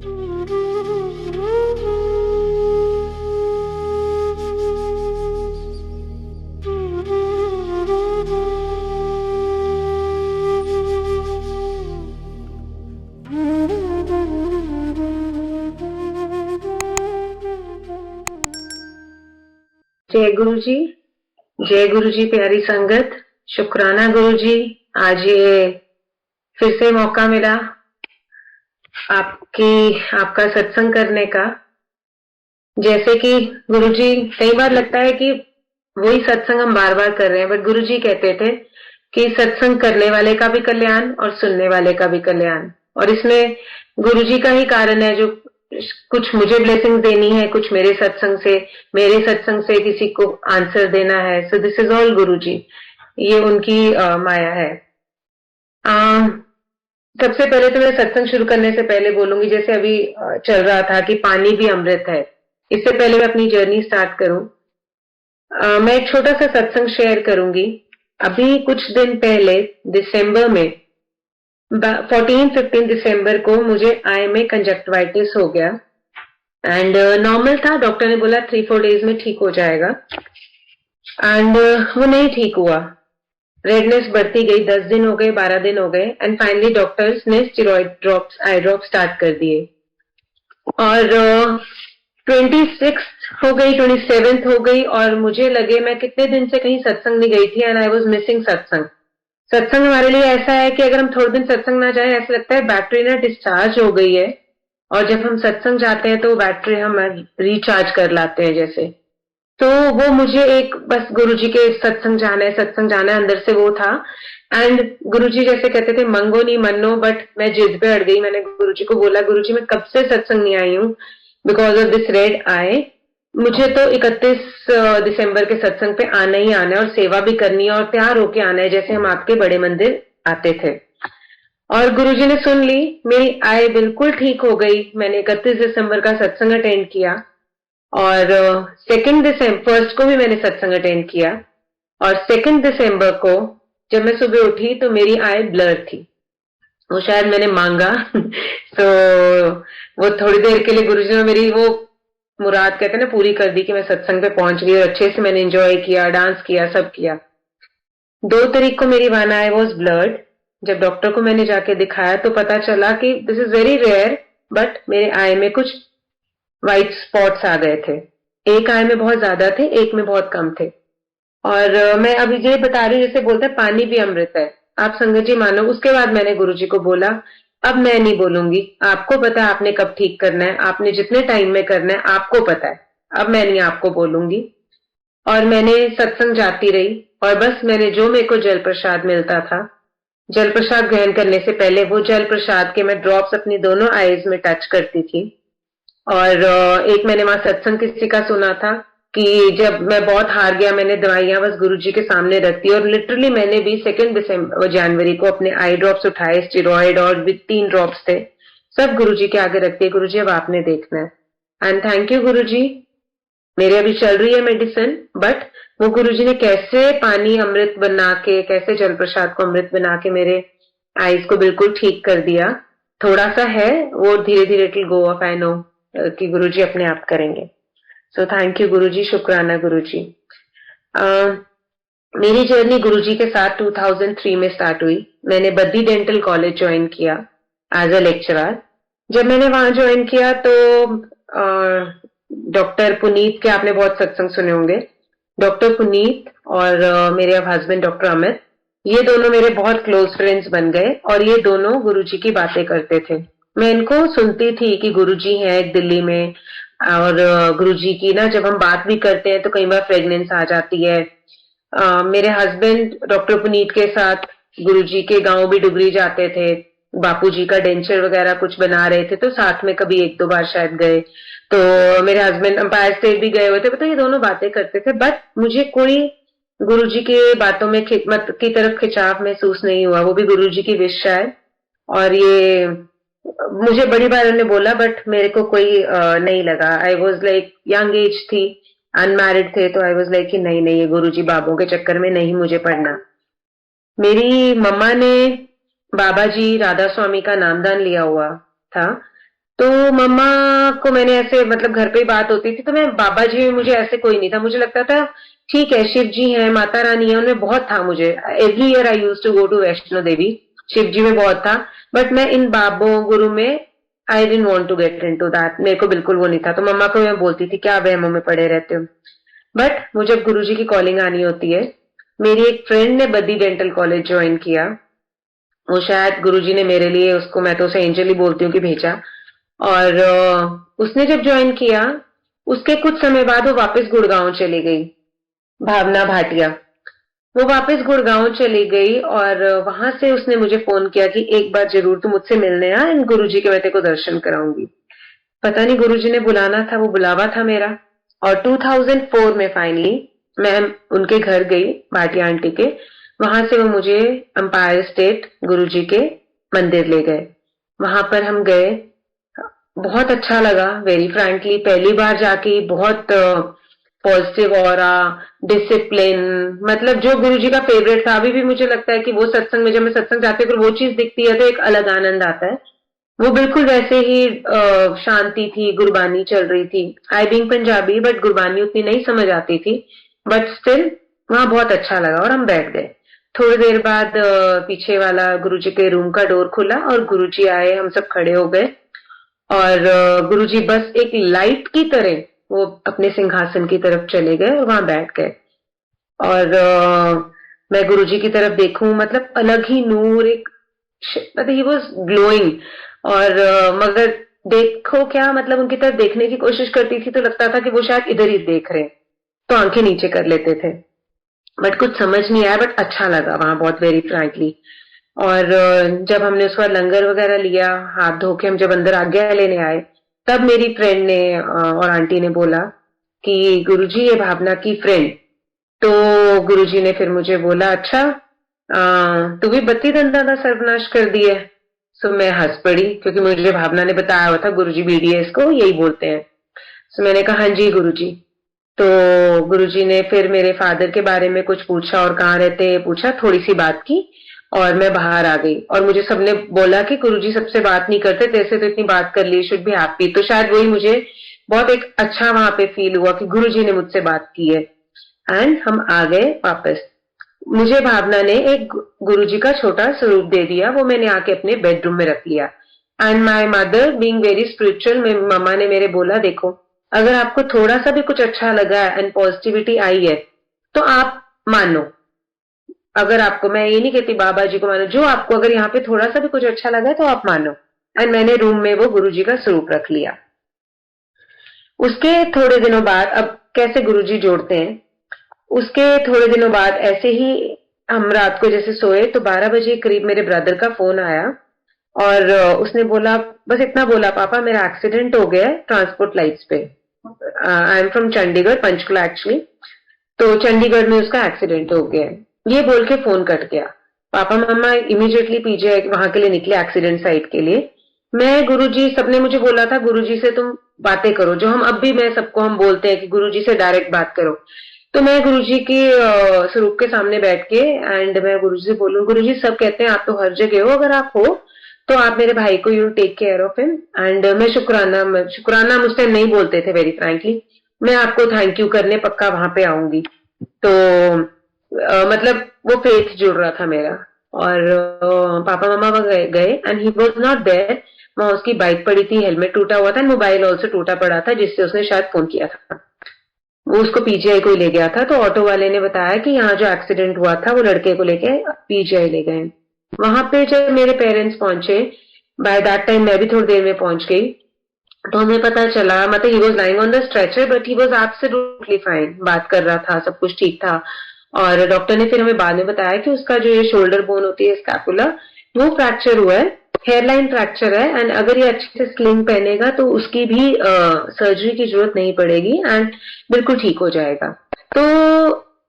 जय गुरु जी। जय गुरु जी। प्यारी संगत, शुक्राना गुरु जी। आज ये फिर से मौका मिला आपका सत्संग करने का। जैसे कि गुरु जी, कई बार लगता है कि वही सत्संग हम बार बार कर रहे हैं, बट गुरु जी कहते थे कि सत्संग करने वाले का भी कल्याण और सुनने वाले का भी कल्याण। और इसमें गुरु जी का ही कारण है, जो कुछ मुझे ब्लेसिंग देनी है, कुछ मेरे सत्संग से किसी को आंसर देना है। सो दिस इज ऑल गुरु जी, ये उनकी माया है। सबसे पहले तो मैं सत्संग शुरू करने से पहले बोलूंगी, जैसे अभी चल रहा था कि पानी भी अमृत है। इससे पहले मैं अपनी जर्नी स्टार्ट करूं, मैं एक छोटा सा सत्संग शेयर करूंगी। अभी कुछ दिन पहले दिसंबर में 14-15 दिसंबर को मुझे आई में कंजक्टिवाइटिस हो गया एंड नॉर्मल था। डॉक्टर ने बोला 3-4 डेज में ठीक हो जाएगा एंड वो नहीं ठीक हुआ। रेडनेस बढ़ती गई, 10 दिन हो गए, 12 दिन हो गए एंड फाइनली डॉक्टर्स ने स्टेरॉइड ड्रॉप्स, आई ड्रॉप स्टार्ट कर दिए। और 26 हो गई, 27 हो गई और मुझे लगे, मैं कितने दिन से कहीं सत्संग नहीं गई थी एंड आई वाज मिसिंग सत्संग। सत्संग हमारे लिए ऐसा है कि अगर हम थोड़े दिन सत्संग ना जाए, ऐसा लगता है बैटरी ना डिस्चार्ज हो गई है, और जब हम सत्संग जाते हैं तो बैटरी हम रिचार्ज कर लाते हैं जैसे। तो वो मुझे एक बस गुरुजी के सत्संग जाना है अंदर से वो था। एंड गुरुजी जैसे कहते थे मंगो नहीं मनो, बट मैं जिद पे अड़ गई। मैंने गुरुजी को बोला, गुरुजी मैं कब से सत्संग नहीं आई हूँ बिकॉज ऑफ दिस रेड आई। मुझे तो 31 दिसंबर के सत्संग पे आना ही आना है और सेवा भी करनी है और तैयार होके आना है, जैसे हम आपके बड़े मंदिर आते थे। और गुरुजी ने सुन ली, मेरी आय बिल्कुल ठीक हो गई। मैंने 31 दिसंबर का सत्संग अटेंड किया और 2 दिसंबर, फर्स्ट को भी मैंने सत्संग अटेंड किया और 2 दिसंबर को जब मैं सुबह उठी तो मेरी आय ब्लर थी। वो शायद मैंने मांगा तो वो थोड़ी देर के लिए गुरुजी ने मेरी वो मुराद कहते हैं ना पूरी कर दी कि मैं सत्संग पे पहुंच गई और अच्छे से मैंने एंजॉय किया, डांस किया, सब किया। 2 तारीख को मेरी वन आई वाज ब्लर्ड। जब डॉक्टर को मैंने जाके दिखाया तो पता चला कि this is very rare, but मेरे आई में कुछ व्हाइट स्पॉट्स आ गए थे। एक आई में बहुत ज्यादा थे, एक में बहुत कम थे। और मैं अभी ये बता रही हूँ, जैसे बोलते हैं पानी भी अमृत है। आप संगत जी मानो, उसके बाद मैंने गुरुजी को बोला अब मैं नहीं बोलूंगी, आपको पता है आपने कब ठीक करना है, आपने जितने टाइम में करना है आपको पता है, अब मैं नहीं आपको बोलूंगी। और मैंने सत्संग जाती रही और बस मैंने जो मेरे को जल प्रसाद मिलता था, जल प्रसाद ग्रहण करने से पहले वो जल प्रसाद के मैं ड्रॉप्स अपनी दोनों आईज में टच करती थी। और एक मैंने वहां सत्संग किसी का सुना था कि जब मैं बहुत हार गया, मैंने दवाइयां बस गुरुजी के सामने रख दी और लिटरली मैंने भी 2 जनवरी को अपने आई ड्रॉप्स उठाए, स्टेरॉइड और भी 3 ड्रॉप्स थे, सब गुरुजी के आगे रख दिए। गुरुजी अब आपने देखना है। एंड थैंक यू गुरुजी। मेरे अभी चल रही है मेडिसिन, बट वो गुरुजी ने कैसे पानी अमृत बना के, कैसे जल प्रसाद को अमृत बना के मेरे आईज को बिल्कुल ठीक कर दिया। थोड़ा सा है वो, धीरे धीरे it will go of, I know कि गुरुजी अपने आप करेंगे। सो थैंक यू गुरुजी, शुक्राना गुरुजी। मेरी जर्नी गुरुजी के साथ 2003 में स्टार्ट हुई। मैंने बद्दी डेंटल कॉलेज ज्वाइन किया एज अ लेक्चरर। जब मैंने वहां ज्वाइन किया तो डॉक्टर पुनीत के आपने बहुत सत्संग सुने होंगे। डॉक्टर पुनीत और मेरे हस्बैंड डॉक्टर अमित, ये दोनों मेरे बहुत क्लोज फ्रेंड्स बन गए और ये दोनों गुरुजी की बातें करते थे। मैं इनको सुनती थी कि गुरुजी हैं एक दिल्ली में, और गुरुजी की ना जब हम बात भी करते हैं तो कई बार फ्रेगनेंस आ जाती है। मेरे हस्बैंड डॉक्टर पुनीत के साथ गुरुजी के गांव भी डुगरी जाते थे, बापूजी का डेंचर वगैरह कुछ बना रहे थे तो साथ में कभी 1-2 बार शायद गए। तो मेरे हस्बैंड अंपायर स्टेट भी गए हुए थे, पता ये दोनों बातें करते थे, बट मुझे कोई गुरुजी के बातों में खिदमत की तरफ खिंचाव महसूस नहीं हुआ। वो भी गुरुजी की विश है। और ये मुझे बड़ी बार उन्होंने बोला, बट मेरे को कोई नहीं लगा। I was like young age थी, अनमैरिड थे, तो आई वॉज लाइक कि नहीं नहीं, ये गुरुजी बाबों के चक्कर में नहीं मुझे पढ़ना। मेरी मम्मा ने बाबा जी राधा स्वामी का नामदान लिया हुआ था तो मम्मा को मैंने ऐसे मतलब घर पे ही बात होती थी, तो मैं बाबा जी में मुझे ऐसे कोई नहीं था, मुझे लगता था ठीक है शिव जी है, माता रानी है, उनमें बहुत था मुझे। Every year I use to go to Vaishno Devi, Shiv ji में बहुत था। बट मैं इन बाबों गुरु में I didn't want to get into that, मेरे को बिल्कुल वो नहीं था। तो मम्मा को मैं बोलती थी क्या वहमों में पड़े रहते हो। बट मुझे जब गुरु जी की कॉलिंग आनी होती है, मेरी एक फ्रेंड ने बद्दी डेंटल कॉलेज ज्वाइन किया। वो शायद गुरुजी ने मेरे लिए उसको, मैं तो उसे एंजल ही बोलती हूँ, कि भेजा। और उसने जब ज्वाइन किया, उसके कुछ समय बाद वो वापस गुड़गांव चली गई, भावना भाटिया। वो वापस गुड़गांव चली गई और वहां से उसने मुझे फोन किया कि एक बार जरूर तू मुझसे मिलने आ, एंड गुरुजी के मैं तेरे को दर्शन कराऊंगी। पता नहीं गुरुजी ने बुलाना था, वो बुलावा था मेरा। और 2004 में फाइनली मैं उनके घर गई, भाटिया आंटी के। वहां से वो मुझे एम्पायर स्टेट गुरुजी के मंदिर ले गए। वहां पर हम गए, बहुत अच्छा लगा। वेरी फ्रैंकली पहली बार जाके बहुत पॉजिटिव ऑरा, डिसिप्लिन, मतलब जो गुरुजी का फेवरेट था। अभी भी मुझे लगता है कि वो सत्संग में, जब मैं सत्संग जाती हूँ, अगर वो चीज दिखती है तो एक अलग आनंद आता है। वो बिल्कुल वैसे ही शांति थी, गुरबानी चल रही थी। I being Punjabi, but Gurbani उतनी नहीं समझ आती थी। बट स्टिल वहां बहुत अच्छा लगा और हम बैठ गए। थोड़ी देर बाद पीछे वाला गुरुजी के रूम का डोर खुला और गुरुजी आए, हम सब खड़े हो गए। और गुरुजी बस एक लाइट की तरह वो अपने सिंहासन की तरफ चले गए और वहां बैठ गए। और मैं गुरुजी की तरफ देखूं, मतलब अलग ही नूर, एक मतलब ही वाज ग्लोइंग। और मगर देखो क्या, मतलब उनकी तरफ देखने की कोशिश करती थी तो लगता था कि वो शायद इधर ही देख रहे हैं, तो आंखें नीचे कर लेते थे। बट कुछ समझ नहीं आया, बट अच्छा लगा वहां बहुत, वेरी फ्रैंकली। और जब हमने उसके बाद लंगर वगैरह लिया, हाथ धो के हम जब अंदर आज्ञा लेने आए, तब मेरी फ्रेंड ने और आंटी ने बोला कि गुरुजी ये भावना की फ्रेंड। तो गुरुजी ने फिर मुझे बोला अच्छा, तू भी बत्ती दंदा का सर्वनाश कर दिया है। सो मैं हंस पड़ी, क्योंकि मुझे भावना ने बताया हुआ था गुरुजी बीडीएस को यही बोलते हैं। सो मैंने कहा हाँ जी गुरुजी। तो गुरुजी ने फिर मेरे फादर के बारे में कुछ पूछा और कहाँ रहते हैं पूछा, थोड़ी सी बात की और मैं बाहर आ गई। और मुझे सबने बोला कि गुरुजी सबसे बात नहीं करते, तेरे से तो इतनी बात कर ली, शुड बी हैप्पी। तो शायद वही मुझे बहुत एक अच्छा वहां पे फील हुआ कि गुरुजी ने मुझसे बात की है। एंड हम आ गए वापस। मुझे भावना ने एक गुरुजी का छोटा स्वरूप दे दिया, वो मैंने आके अपने बेडरूम में रख लिया। And my mother being very spiritual, मम्मा ने मेरे बोला देखो, अगर आपको थोड़ा सा भी कुछ अच्छा लगा है एंड पॉजिटिविटी आई है, तो आप मानो। अगर आपको, मैं ये नहीं कहती बाबा जी को मानो, जो आपको अगर यहाँ पे थोड़ा सा भी कुछ अच्छा लगा है तो आप मानो। एंड मैंने रूम में वो गुरुजी का स्वरूप रख लिया। उसके थोड़े दिनों बाद, अब कैसे गुरुजी जोड़ते हैं, उसके थोड़े दिनों बाद ऐसे ही हम रात को जैसे सोए तो 12 बजे करीब मेरे ब्रदर का फोन आया। और उसने बोला, बस इतना बोला, पापा मेरा एक्सीडेंट हो गया है ट्रांसपोर्ट लाइन्स पे। I am from Chandigarh, Panchkula actually. तो चंडीगढ़ में उसका एक्सीडेंट हो गया है, ये बोल के फोन कट गया। पापा मम्मा इमीडिएटली पीछे वहां के लिए निकले, एक्सीडेंट साइट के लिए। मैं गुरुजी, सबने मुझे बोला था गुरुजी से तुम बातें करो, जो हम अब भी, मैं सबको हम बोलते हैं कि गुरुजी से डायरेक्ट बात करो। तो मैं गुरुजी के स्वरूप के सामने बैठ के एंड मैं गुरुजी से बोलूं, गुरुजी सब कहते हैं आप तो हर जगह हो, अगर आप हो तो आप मेरे भाई को you take care of him. And मैं शुक्राना मुझ टाइम नहीं बोलते थे वेरी फ्रैंकली, मैं आपको थैंक यू करने पक्का वहां पे आऊंगी। तो मतलब वो फेथ जुड़ रहा था मेरा। और पापा मामा वह गए and he was not there. वहां उसकी बाइक पड़ी थी, हेलमेट टूटा हुआ था, मोबाइल ऑल्सो टूटा पड़ा था, जिससे उसने शायद फोन किया था। वो उसको पीजीआई को ही ले गया था। तो ऑटो वाले ने बताया कि यहाँ जो एक्सीडेंट हुआ था वो लड़के को लेके पीजीआई ले गए। वहां पे जब मेरे पेरेंट्स पहुंचे, बाय दैट टाइम मैं भी थोड़ी देर में पहुंच गई। तो हमें पता चला, मतलब he was lying on the stretcher but he was absolutely fine, बात कर रहा था, सब कुछ ठीक था। और डॉक्टर ने फिर हमें बाद में बताया कि उसका जो ये शोल्डर बोन होती है, स्कैपुला, वो फ्रैक्चर हुआ है, हेयरलाइन फ्रैक्चर है। एंड अगर ये अच्छे से स्लिंग पहनेगा तो उसकी भी सर्जरी की जरूरत नहीं पड़ेगी एंड बिल्कुल ठीक हो जाएगा। तो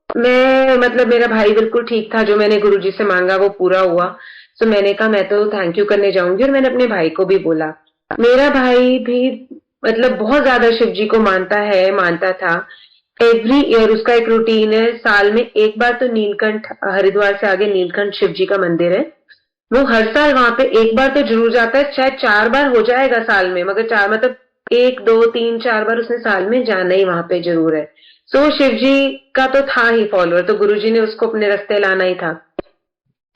मैं, मतलब मेरा भाई बिल्कुल ठीक था, जो मैंने गुरुजी से मांगा वो पूरा हुआ। तो मैंने कहा मैं तो थैंक यू करने जाऊंगी, और मैंने अपने भाई को भी बोला। मेरा भाई भी मतलब बहुत ज्यादा शिव जी को मानता है, मानता था। एवरी ईयर उसका एक रूटीन है, साल में एक बार तो नीलकंठ, हरिद्वार से आगे नीलकंठ शिव जी का मंदिर है, वो हर साल वहां पे एक बार तो जरूर जाता है, शायद 4 बार हो जाएगा साल में, मगर चार मतलब 1 2 3 4 बार उसने साल में जाना ही वहां पे जरूर है। सो शिव जी का तो था ही फॉलोअर, तो गुरुजी ने उसको अपने रास्ते लाना ही था।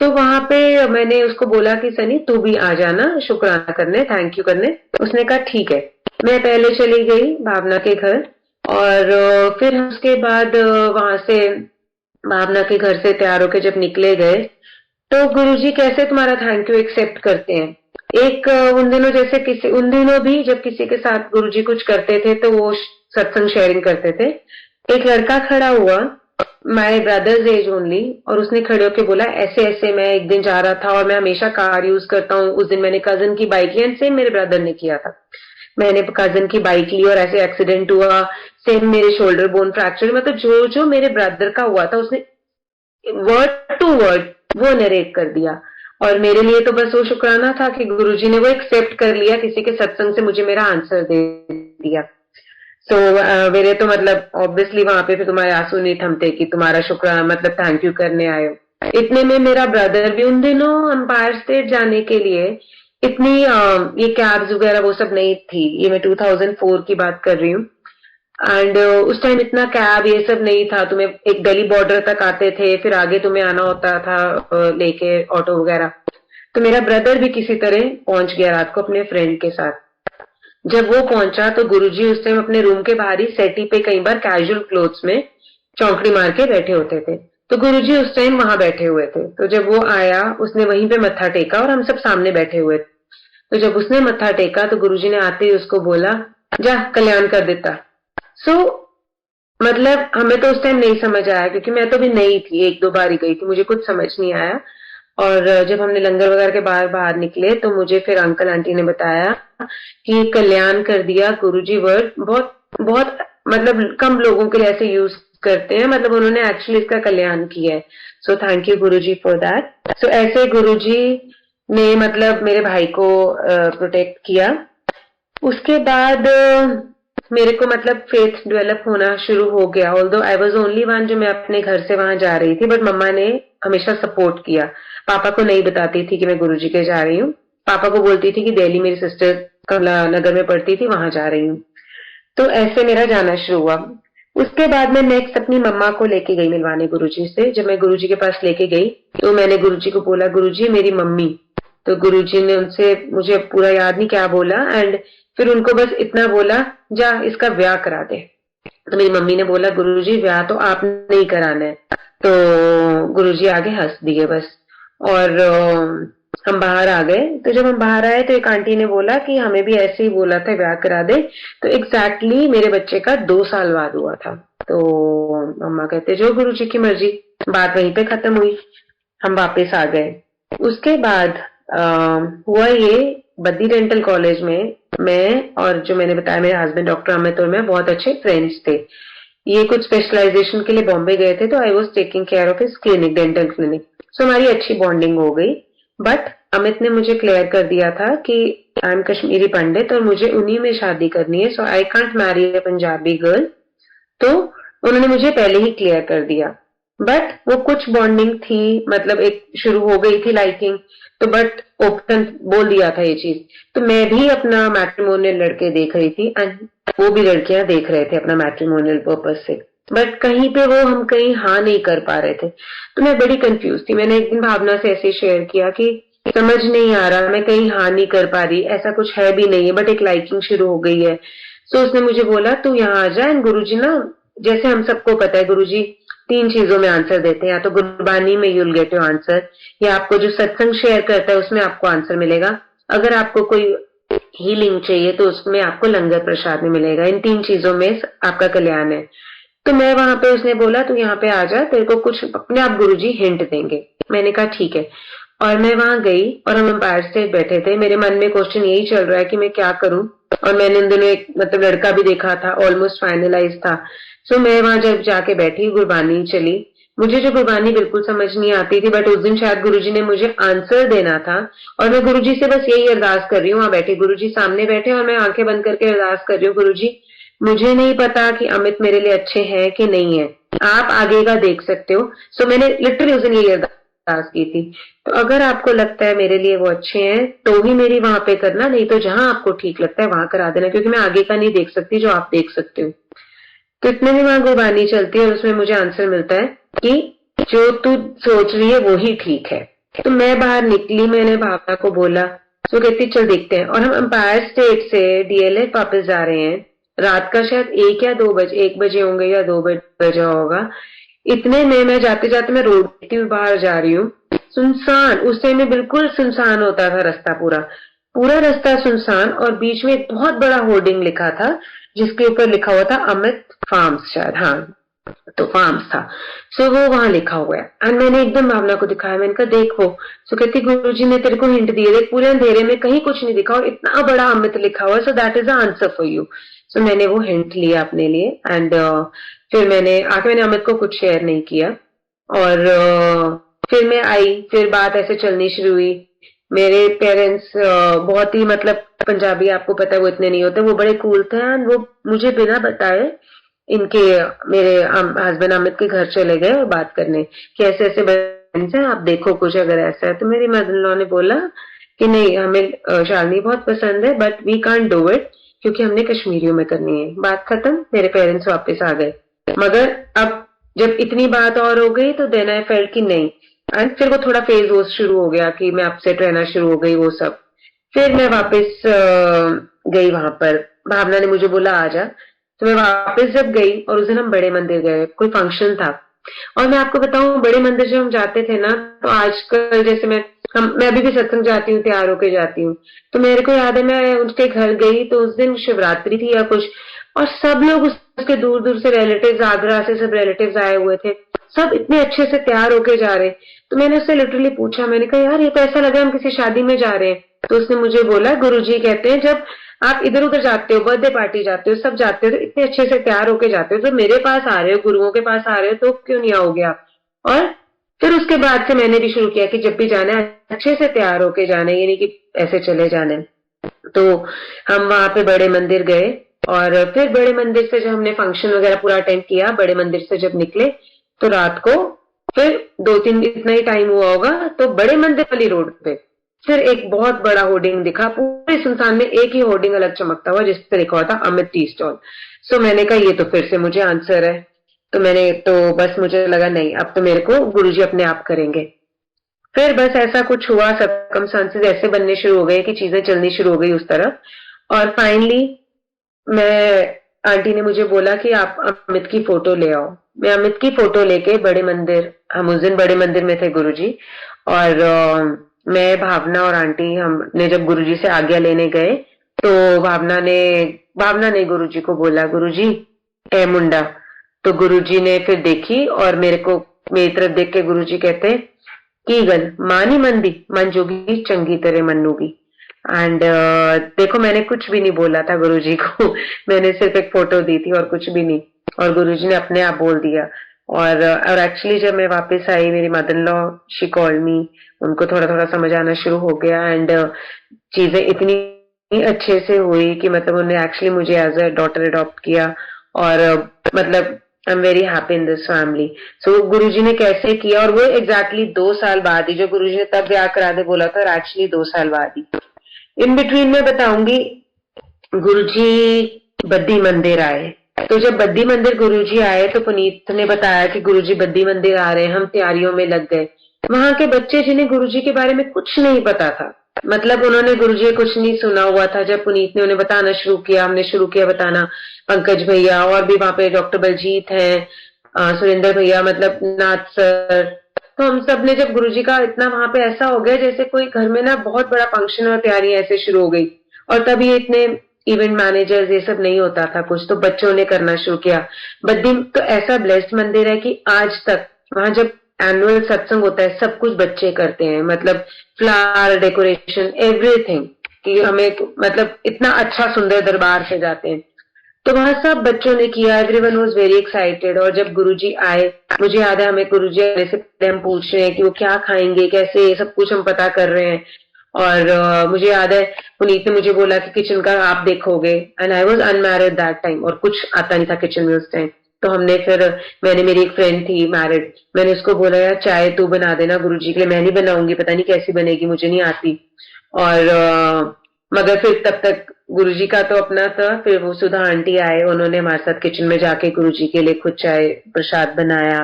तो वहां पे मैंने उसको बोला कि सनी तू भी आ जाना शुक्राना करने, थैंक यू करने। उसने कहा ठीक है। मैं पहले चली गई भावना के घर, और फिर उसके बाद वहां से भावना के घर से तैयार होके जब निकले गए, तो गुरुजी कैसे तुम्हारा थैंक यू एक्सेप्ट करते हैं। एक उन दिनों जैसे किसी उन दिनों भी जब किसी के साथ गुरुजी कुछ करते थे तो वो सत्संग शेयरिंग करते थे। एक लड़का खड़ा हुआ, माय ब्रदर्स एज ओनली, और उसने खड़े होके बोला ऐसे ऐसे मैं एक दिन जा रहा था और मैं हमेशा कार यूज करता हूँ, उस दिन मैंने कजन की बाइक ली, एंड सेम मेरे ब्रदर ने किया था। मैंने कजन की बाइक ली और ऐसे एक्सीडेंट हुआ, सेम मेरे शोल्डर बोन फ्रैक्चर, मतलब जो जो मेरे ब्रदर का हुआ था उसने वर्ड टू वर्ड वो नरेट कर दिया। और मेरे लिए तो बस वो शुक्राना था कि गुरुजी ने वो एक्सेप्ट कर लिया, किसी के सत्संग से मुझे मेरा आंसर दे दिया। सो मेरे तो मतलब ऑब्वियसली वहां पे फिर तुम्हारे आंसू नहीं थमते कि तुम्हारा शुक्राना मतलब थैंक यू करने आए हो। इतने में मेरा ब्रदर भी उन दिनों एम्पायर स्टेट जाने के लिए इतनी ये कैब्स वगैरह वो सब नहीं थी, ये मैं 2004 की बात कर रही हूँ। एंड उस टाइम इतना कैब ये सब नहीं था, तुम्हें एक दिल्ली बॉर्डर तक आते थे, फिर आगे तुम्हें आना होता था लेके ऑटो वगैरह। तो मेरा ब्रदर भी किसी तरह पहुंच गया रात को अपने फ्रेंड के साथ। जब वो पहुंचा तो गुरुजी उस टाइम अपने रूम के बाहर ही सेटी पे कई बार कैजुअल क्लोथ्स में चौकड़ी मार के बैठे होते थे। तो गुरुजी उस टाइम वहां बैठे हुए थे, तो जब वो आया उसने वहीं पे मत्था टेका और हम सब सामने बैठे हुए थे। तो जब उसने मत्था टेका तो गुरुजी ने आते ही उसको बोला जा कल्याण कर देता। सो मतलब हमें तो उस टाइम नहीं समझ आया, क्योंकि मैं तो भी नई थी, 1 2 बार ही गई थी, मुझे कुछ समझ नहीं आया। और जब हमने लंगर वगैरह के बाहर बाहर निकले तो मुझे फिर अंकल आंटी ने बताया कि कल्याण कर दिया गुरुजी वर्ड बहुत बहुत मतलब कम लोगों के लिए ऐसे यूज करते हैं, मतलब उन्होंने एक्चुअली इसका कल्याण किया है। So thank you Guruji for that. So ऐसे गुरुजी ने मतलब मेरे भाई को प्रोटेक्ट किया। उसके बाद मेरे को मतलब फेथ डेवलप होना शुरू हो गया। Although I was only one जो मैं अपने घर से वहां जा रही थी, बट मम्मा ने हमेशा सपोर्ट किया। पापा को नहीं बताती थी कि मैं गुरुजी के जा रही हूँ, पापा को बोलती थी कि दिल्ली मेरी सिस्टर कमला नगर में पढ़ती थी वहां जा रही हूँ। तो ऐसे मेरा जाना शुरू हुआ। उसके बाद मैं नेक्स्ट अपनी मम्मा को लेके गई मिलवाने गुरुजी से। जब मैं गुरुजी के पास लेके गई तो मैंने गुरुजी को बोला गुरुजी मेरी मम्मी। तो गुरुजी ने उनसे मुझे पूरा याद नहीं क्या बोला, एंड फिर उनको बस इतना बोला जा इसका ब्याह करा दे। तो मेरी मम्मी ने बोला गुरुजी ब्याह तो आप नहीं कराना है। तो गुरुजी आगे हंस दिए बस। और हम बाहर आ गए। तो जब हम बाहर आए तो एक आंटी ने बोला कि हमें भी ऐसे ही बोला था ब्याह करा दे। तो एग्जैक्टली मेरे बच्चे का 2 साल बाद हुआ था। तो मम्मा कहते जो गुरुजी की मर्जी, बात वहीं पे खत्म हुई। हम वापस आ गए। उसके बाद हुआ ये बद्दी डेंटल कॉलेज में मैं और जो मैंने बताया मेरे हस्बैंड डॉक्टर अमित और मैं बहुत अच्छे फ्रेंड्स थे। ये कुछ स्पेशलाइजेशन के लिए बॉम्बे गए थे, तो I was taking care of his clinic, dental clinic. So हमारी अच्छी बॉन्डिंग हो गई। बट अमित ने मुझे क्लियर कर दिया था कि आई एम कश्मीरी पंडित और मुझे उन्हीं में शादी करनी है, so I can't marry a Punjabi girl. तो उन्होंने मुझे पहले ही क्लियर कर दिया। बट वो कुछ बॉन्डिंग थी, मतलब एक शुरू हो गई थी लाइकिंग। तो बट ओपन बोल दिया था ये चीज। तो मैं भी अपना मैट्रिमोनियल लड़के देख रही थी, एंड वो भी लड़कियां देख रहे थे अपना मैट्रिमोनियल पर्पज से। बट कहीं पे वो हम कहीं हाँ नहीं कर पा रहे थे। तो मैं बड़ी कंफ्यूज थी। मैंने एक दिन भावना से ऐसे शेयर किया कि समझ नहीं आ रहा, मैं कहीं हाँ नहीं कर पा रही, ऐसा कुछ है भी नहीं है बट एक लाइकिंग शुरू हो गई है। सो उसने मुझे बोला तू यहाँ आ जा, एंड गुरुजी ना जैसे हम सबको पता है गुरुजी 3 चीजों में आंसर देते हैं, या तो गुरबानी में यूल गेट योर आंसर, या आपको जो सत्संग शेयर करता है उसमें आपको आंसर मिलेगा, अगर आपको कोई हीलिंग चाहिए तो उसमें आपको लंगर प्रसाद में मिलेगा। इन 3 चीजों में आपका कल्याण है। तो मैं वहां पे उसने बोला तू यहाँ पे आ जा, तेरे को कुछ अपने आप गुरुजी हिंट देंगे। मैंने कहा ठीक है। और मैं वहां गई और हम एम्पायर स्टेट बैठे थे। मेरे मन में क्वेश्चन यही चल रहा है कि मैं क्या करूं। और मैंने इन दिनों एक मतलब लड़का भी देखा था, ऑलमोस्ट फाइनलाइज था। सो मैं वहां जब जाके बैठी गुरबानी चली। मुझे जो गुरबानी बिल्कुल समझ नहीं आती थी, बट उस दिन शायद गुरुजी ने मुझे आंसर देना था। और मैं गुरुजी से बस यही अरदास कर रही हूँ, वहां बैठे गुरुजी सामने बैठे और मैं आंखें बंद करके अरदास कर रही हूँ गुरुजी मुझे नहीं पता कि अमित मेरे लिए अच्छे हैं कि नहीं है, आप आगे का देख सकते हो। सो मैंने लिटरली उस दिन यही अरदास क्लास की थी। तो अगर आपको लगता है मेरे लिए वो अच्छे हैं तो ही मेरी वहां पे करना, नहीं तो जहां आपको ठीक लगता है वहां करा देना, क्योंकि मैं आगे का नहीं देख सकती जो आप देख सकते हो। तो इतने में वहां गुरबानी चलती है और उसमें मुझे आंसर मिलता है कि जो तू सोच रही है वो ही ठीक है। तो मैं बाहर निकली, मैंने भावना को बोला, तो कहती चल देखते हैं। और हम एम्पायर स्टेट से डीएलएफ वापस जा रहे हैं, रात का शायद 1 बजे होंगे या 2 बजे होगा। इतने में मैं जाते जाते मैं रोड के बाहर जा रही हूँ, सुनसान, उस टाइम में बिल्कुल सुनसान होता था रास्ता, पूरा पूरा रास्ता सुनसान, और बीच में एक बहुत बड़ा होर्डिंग लिखा था जिसके ऊपर लिखा हुआ था अमित फार्म्स, शायद, हाँ तो फार्म्स था। सो वो वहां लिखा हुआ है। एंड मैंने एकदम भावना को दिखाया, मैंने कहा देख वो। सो कहती गुरुजी ने तेरे को हिंट दिए, देख पूरे अंधेरे में कहीं कुछ नहीं दिखा और इतना बड़ा अमित लिखा हुआ है, so that is the answer for you. So मैंने वो हिंट लिया अपने लिए एंड फिर मैंने अमित को कुछ शेयर नहीं किया। और फिर मैं आई, फिर बात ऐसे चलनी शुरू हुई। मेरे पेरेंट्स बहुत ही, मतलब पंजाबी आपको पता है वो इतने नहीं होते, वो बड़े कूल थे एंड वो मुझे बिना बताए इनके, मेरे हस्बैंड अमित के घर चले गए और बात करने कि ऐसे ऐसे बहन है, आप देखो कुछ अगर ऐसा है। तो मेरी मदर इन लॉ ने बोला कि नहीं, हमें शालिनी बहुत पसंद है but we can't do it, क्योंकि हमने कश्मीरियों में करनी है। बात खत्म, मेरे पेरेंट्स वापस आ गए। मगर अब जब इतनी बात और हो गई तो देन आई फेल्ट कि नहीं। एंड फिर वो थोड़ा फेज वो शुरू हो गया कि मैं अपसेट रहना शुरू हो गई, वो सब। फिर मैं वापस गई वहां पर, भावना ने मुझे बोला आ जा। तो मैं वापस जब गई और उस दिन हम बड़े मंदिर गए, कोई फंक्शन था। और मैं आपको बताऊं, बड़े मंदिर जब हम जाते थे ना, तो आजकल जैसे मैं अभी भी सत्संग जाती हूँ, तैयार होके जाती हूँ। तो मेरे को याद है मैं उसके घर गई तो उस दिन शिवरात्रि थी या कुछ, और सब लोग उसके दूर दूर से रिलेटिव्स, आगरा से सब रिलेटिव्स आए हुए थे, सब इतने अच्छे से तैयार होके जा रहे। तो मैंने उससे लिटरली पूछा, मैंने कहा यार ये तो ऐसा लगा हम किसी शादी में जा रहे हैं। तो उसने मुझे बोला गुरुजी कहते हैं जब आप इधर उधर जाते हो, बर्थडे पार्टी जाते हो, सब जाते हो, तो इतने अच्छे से तैयार होके जाते हो, तो मेरे पास आ रहे हो, गुरुओं के पास आ रहे हो, तो क्यों नहीं आओगे आप। और फिर उसके बाद से मैंने भी शुरू किया कि जब भी जाना है अच्छे से तैयार होके जाना है, ये नहीं कि ऐसे चले जाने। तो हम वहां पे बड़े मंदिर गए और फिर बड़े मंदिर से जब हमने फंक्शन वगैरह पूरा अटेंड किया, बड़े मंदिर से जब निकले तो रात को फिर 2-3 इतना ही टाइम हुआ होगा, तो बड़े मंदिर वाली रोड पे फिर एक बहुत बड़ा होर्डिंग दिखा, पूरे सुनसान में एक ही होर्डिंग अलग चमकता हुआ जिस पे लिखा हुआ था अमित टी स्टॉल। सो मैंने कहा ये तो फिर से मुझे आंसर है। तो मैंने तो बस मुझे लगा नहीं, अब तो मेरे को गुरुजी अपने आप करेंगे। फिर बस ऐसा कुछ हुआ, सर्कमस्टांसेस ऐसे बनने शुरू हो गए कि चीजें चलनी शुरू हो गई उस तरफ। और फाइनली मैं, आंटी ने मुझे बोला कि आप अमित की फोटो ले आओ। मैं अमित की फोटो लेके बड़े मंदिर, हम उस दिन बड़े मंदिर में थे गुरुजी, और मैं, भावना और आंटी, हमने जब गुरुजी से आज्ञा लेने गए तो भावना ने गुरुजी को बोला गुरुजी ए मुंडा। तो गुरुजी ने फिर देखी और मेरी तरफ देख के गुरुजी कहते की गल मां नहीं मनदी, मन जोगी चंगी तरह मनूगी। एंड देखो मैंने कुछ भी नहीं बोला था गुरुजी को मैंने सिर्फ एक फोटो दी थी और कुछ भी नहीं, और गुरुजी ने अपने आप बोल दिया। और एक्चुअली जब मैं वापस आई, मेरी mother in law she called me, उनको थोड़ा थोड़ा समझ आना शुरू हो गया एंड चीजें इतनी अच्छे से हुई कि मतलब उन्होंने एक्चुअली मुझे एज अ डॉटर अडॉप्ट किया। और मतलब I am very happy in this family. So Guruji ने कैसे किया, और वो एग्जैक्टली 2 साल बाद ही, जो गुरुजी ने तब ब्याह करा दे बोला था, एक्चुअली 2 साल बाद ही। इन बिटवीन में बताऊंगी, गुरुजी बद्दी मंदिर आए। तो जब बद्दी मंदिर गुरुजी आए तो पुनीत ने बताया कि गुरुजी बद्दी मंदिर आ रहे हैं, हम तैयारियों में लग गए। वहां के बच्चे जिन्हें गुरुजी के बारे में कुछ नहीं पता था, मतलब उन्होंने गुरुजी कुछ नहीं सुना हुआ था, जब पुनीत ने उन्हें बताना शुरू किया, हमने शुरू किया बताना, पंकज भैया और भी वहां पे डॉक्टर बलजीत हैं, सुरेंद्र भैया, मतलब नाथ सर। तो हम सब ने जब गुरुजी का इतना, वहां पे ऐसा हो गया जैसे कोई घर में ना बहुत बड़ा फंक्शन और तैयारी ऐसे शुरू हो गई। और तब ये इतने इवेंट मैनेजर्स ये सब नहीं होता था कुछ, तो बच्चों ने करना शुरू किया। बद्दी तो ऐसा ब्लेस्ड मंदिर है कि आज तक वहां जब एनुअल सत्संग होता है सब कुछ बच्चे करते हैं, मतलब फ्लावर डेकोरेशन एवरीथिंग, कि हमें मतलब इतना अच्छा सुंदर दरबार से जाते हैं। तो वहां सब बच्चों ने किया, एवरीवन वाज वेरी एक्साइटेड। और जब गुरुजी आए, मुझे याद है हमें गुरुजी आने से पहले हम पूछ रहे हैं कि वो क्या खाएंगे, कैसे, ये सब कुछ हम पता कर रहे हैं। और मुझे याद है पुनीत ने मुझे बोला कि किचन का आप देखोगे, and I was unmarried that time और कुछ आता नहीं था किचन में उस टाइम। तो हमने फिर, मैंने, मेरी एक फ्रेंड थी मैरिड, मैंने उसको बोला यार चाय तू बना देना गुरुजी के लिए, मैं नहीं बनाऊंगी, पता नहीं कैसी बनेगी, मुझे नहीं आती। और मगर फिर तब तक गुरुजी का तो अपना था, फिर वो सुधा आंटी आए, उन्होंने हमारे साथ किचन में जाके गुरुजी के लिए खुद चाय प्रसाद बनाया,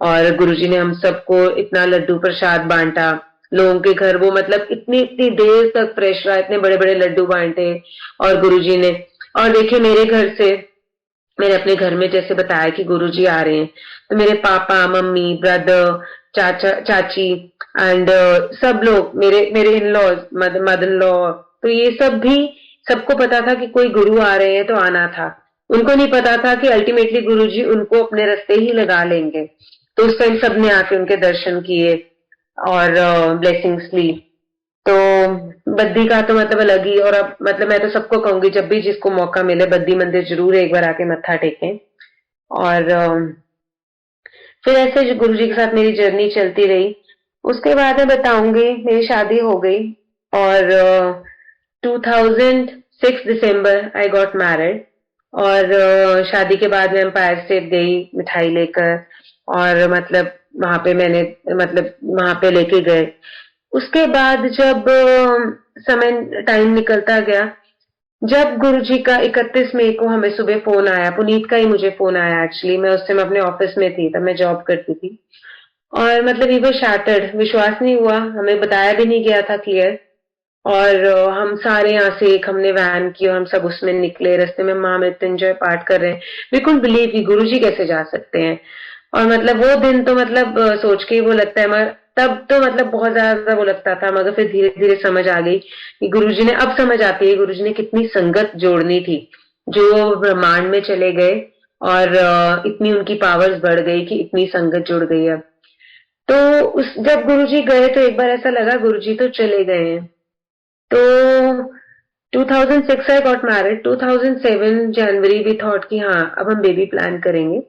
और गुरुजी ने हम सबको इतना लड्डू प्रसाद बांटा लोगों के घर, वो मतलब इतनी इतनी देर तक फ्रेश रहा, इतने बड़े बड़े लड्डू बांटे और गुरुजी ने। और देखिए मेरे घर से, मैंने अपने घर में जैसे बताया कि गुरुजी आ रहे हैं, तो मेरे पापा मम्मी ब्रदर चाचा चाची एंड सब लोग, मेरे मेरे in law, mother in law, तो ये सब भी, सबको पता था कि कोई गुरु आ रहे हैं तो आना था। उनको नहीं पता था कि अल्टीमेटली गुरुजी उनको अपने रास्ते ही लगा लेंगे। तो उस टाइम सबने आके उनके दर्शन किए और ब्लेसिंग्स ली। तो बद्दी का तो मतलब अलग ही, और अब मतलब मैं तो सबको कहूंगी जब भी जिसको मौका मिले बद्दी मंदिर जरूर एक बार आके मत्था टेकें। और फिर ऐसे जो गुरुजी के साथ मेरी जर्नी चलती रही। उसके बाद मैं बताऊंगी, मेरी शादी हो गई और 2006 दिसंबर आई गॉट मैरिड। और शादी के बाद मैं एम्पायर स्टेट गई मिठाई लेकर, और मतलब वहां पे मैंने, मतलब वहां पे लेके गए। उसके बाद जब समय टाइम निकलता गया, जब गुरुजी का 31 मई को हमें सुबह फोन आया, पुनीत का ही मुझे फोन आया एक्चुअली, मैं उस समय अपने ऑफिस में थी, तब मैं जॉब करती थी। और मतलब वी वर शैटर्ड, विश्वास नहीं हुआ, हमें बताया भी नहीं गया था क्लियर। और हम सारे यहाँ से एक हमने वैन की और हम सब उसमें निकले, रास्ते में माँ मृत्युंजय पाठ कर रहे हैं। वी कुडंट बिलीव कि गुरुजी कैसे जा सकते हैं। और मतलब वो दिन तो मतलब सोच के ही वो लगता है, मगर तब तो मतलब बहुत ज्यादा वो लगता था, मगर फिर धीरे धीरे समझ आ गई कि गुरुजी ने, अब समझ आती है गुरुजी ने कितनी संगत जोड़नी थी, जो ब्रह्मांड में चले गए और इतनी उनकी पावर्स बढ़ गई कि इतनी संगत जुड़ गई अब। तो उस जब गुरुजी गए तो एक बार ऐसा लगा गुरुजी तो चले गए हैं। तो 2006 I got married, 2007 January we thought कि हाँ अब हम बेबी प्लान करेंगे,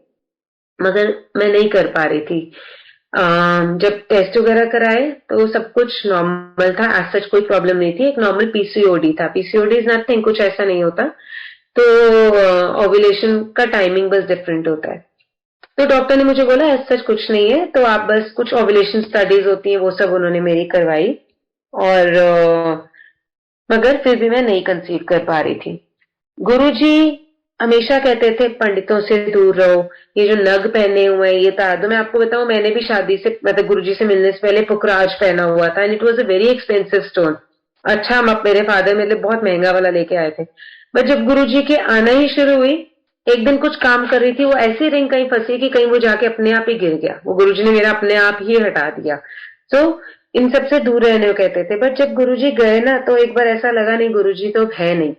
मगर मैं नहीं कर पा रही थी। जब टेस्ट वगैरह कराए तो सब कुछ नॉर्मल था, एज सच कोई प्रॉब्लम नहीं थी, एक नॉर्मल पीसीओडी था, पीसीओडी इज नथिंग, कुछ ऐसा नहीं होता। तो ओव्यूलेशन का टाइमिंग बस डिफरेंट होता है। तो डॉक्टर ने मुझे बोला ऐसा सच कुछ नहीं है, तो आप बस कुछ ओव्यूलेशन स्टडीज होती हैं वो सब उन्होंने मेरी करवाई, और मगर फिर भी मैं नहीं कंसीव कर पा रही थी। गुरुजी हमेशा कहते थे पंडितों से दूर रहो, ये जो नग पहने हुए हैं ये तार दो। मैं आपको बताऊं, मैंने भी शादी से मतलब गुरुजी से मिलने से पहले पुखराज पहना हुआ था, and it was a very expensive stone. अच्छा, हम मेरे फादर मेरे लिए बहुत महंगा वाला लेके आए थे। बट जब गुरुजी के आना ही शुरू हुई, एक दिन कुछ काम कर रही थी, वो ऐसी रिंग कहीं फंसी कि कहीं वो जाके अपने आप ही गिर गया, वो गुरुजी ने मेरा अपने आप ही हटा दिया। तो इन सबसे दूर रहने को कहते थे। बट जब गुरुजी गए ना, तो एक बार ऐसा लगा नहीं गुरुजी तो है नहीं।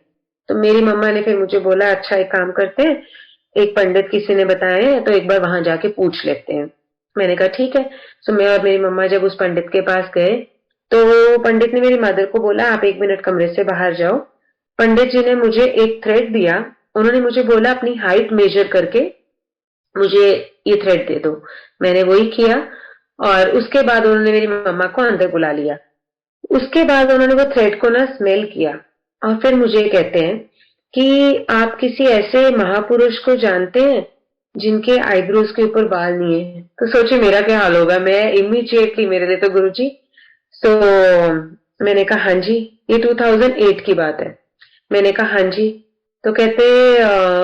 तो मेरी मम्मा ने फिर मुझे बोला अच्छा एक काम करते हैं, एक पंडित किसी ने बताए हैं तो एक बार वहां जाके पूछ लेते हैं। मैंने कहा ठीक है। तो मैं और मेरी मम्मा जब उस पंडित के पास गए, तो पंडित ने मेरी मदर को बोला आप 1 मिनट कमरे से बाहर जाओ। पंडित जी ने मुझे एक थ्रेड दिया, उन्होंने मुझे बोला अपनी हाइट मेजर करके मुझे ये थ्रेड दे दो। मैंने वही किया, और उसके बाद उन्होंने मेरी मम्मा को अंदर बुला लिया। उसके बाद उन्होंने वो थ्रेड को ना स्मेल किया, और फिर मुझे कहते हैं कि आप किसी ऐसे महापुरुष को जानते हैं जिनके आईब्रोज के ऊपर बाल नहीं है। तो सोचिए मेरा क्या हाल होगा, मैं इमीडिएटली, मेरे लिए तो गुरुजी। तो मैंने कहा हाँ जी, ये 2008 की बात है। मैंने कहा हाँ जी। तो कहते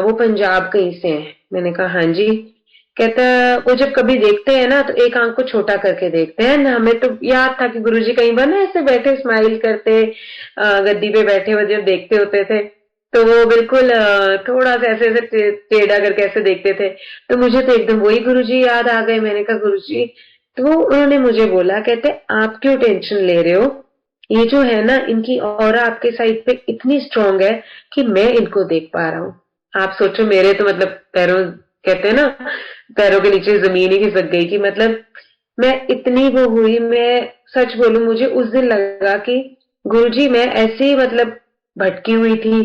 वो पंजाब कहीं से हैं। मैंने कहा हाँ जी। कहता वो जब कभी देखते हैं ना तो एक आंख को छोटा करके देखते हैं ना। हमें तो याद था कि गुरुजी कहीं बार ना ऐसे बैठे स्माइल करते, गद्दी पे बैठे हुए जब देखते होते थे, तो वो बिल्कुल थोड़ा सा ऐसे ऐसे टेढ़ा करके ऐसे देखते थे। तो मुझे तो एकदम वही गुरुजी याद आ गए। मैंने कहा गुरुजी, तो उन्होंने मुझे बोला, कहते आप क्यों टेंशन ले रहे हो, ये जो है ना इनकी ऑरा आपके साइड पे इतनी स्ट्रांग है कि मैं इनको देख पा रहा हूँ। आप सोचो मेरे तो मतलब पैरों, कहते हैं ना पैरों के नीचे जमीन ही खिसक गई, कि मतलब मैं इतनी वो हुई। मैं सच बोलूं, मुझे उस दिन लगा कि गुरुजी मैं ऐसी मतलब भटकी हुई थी।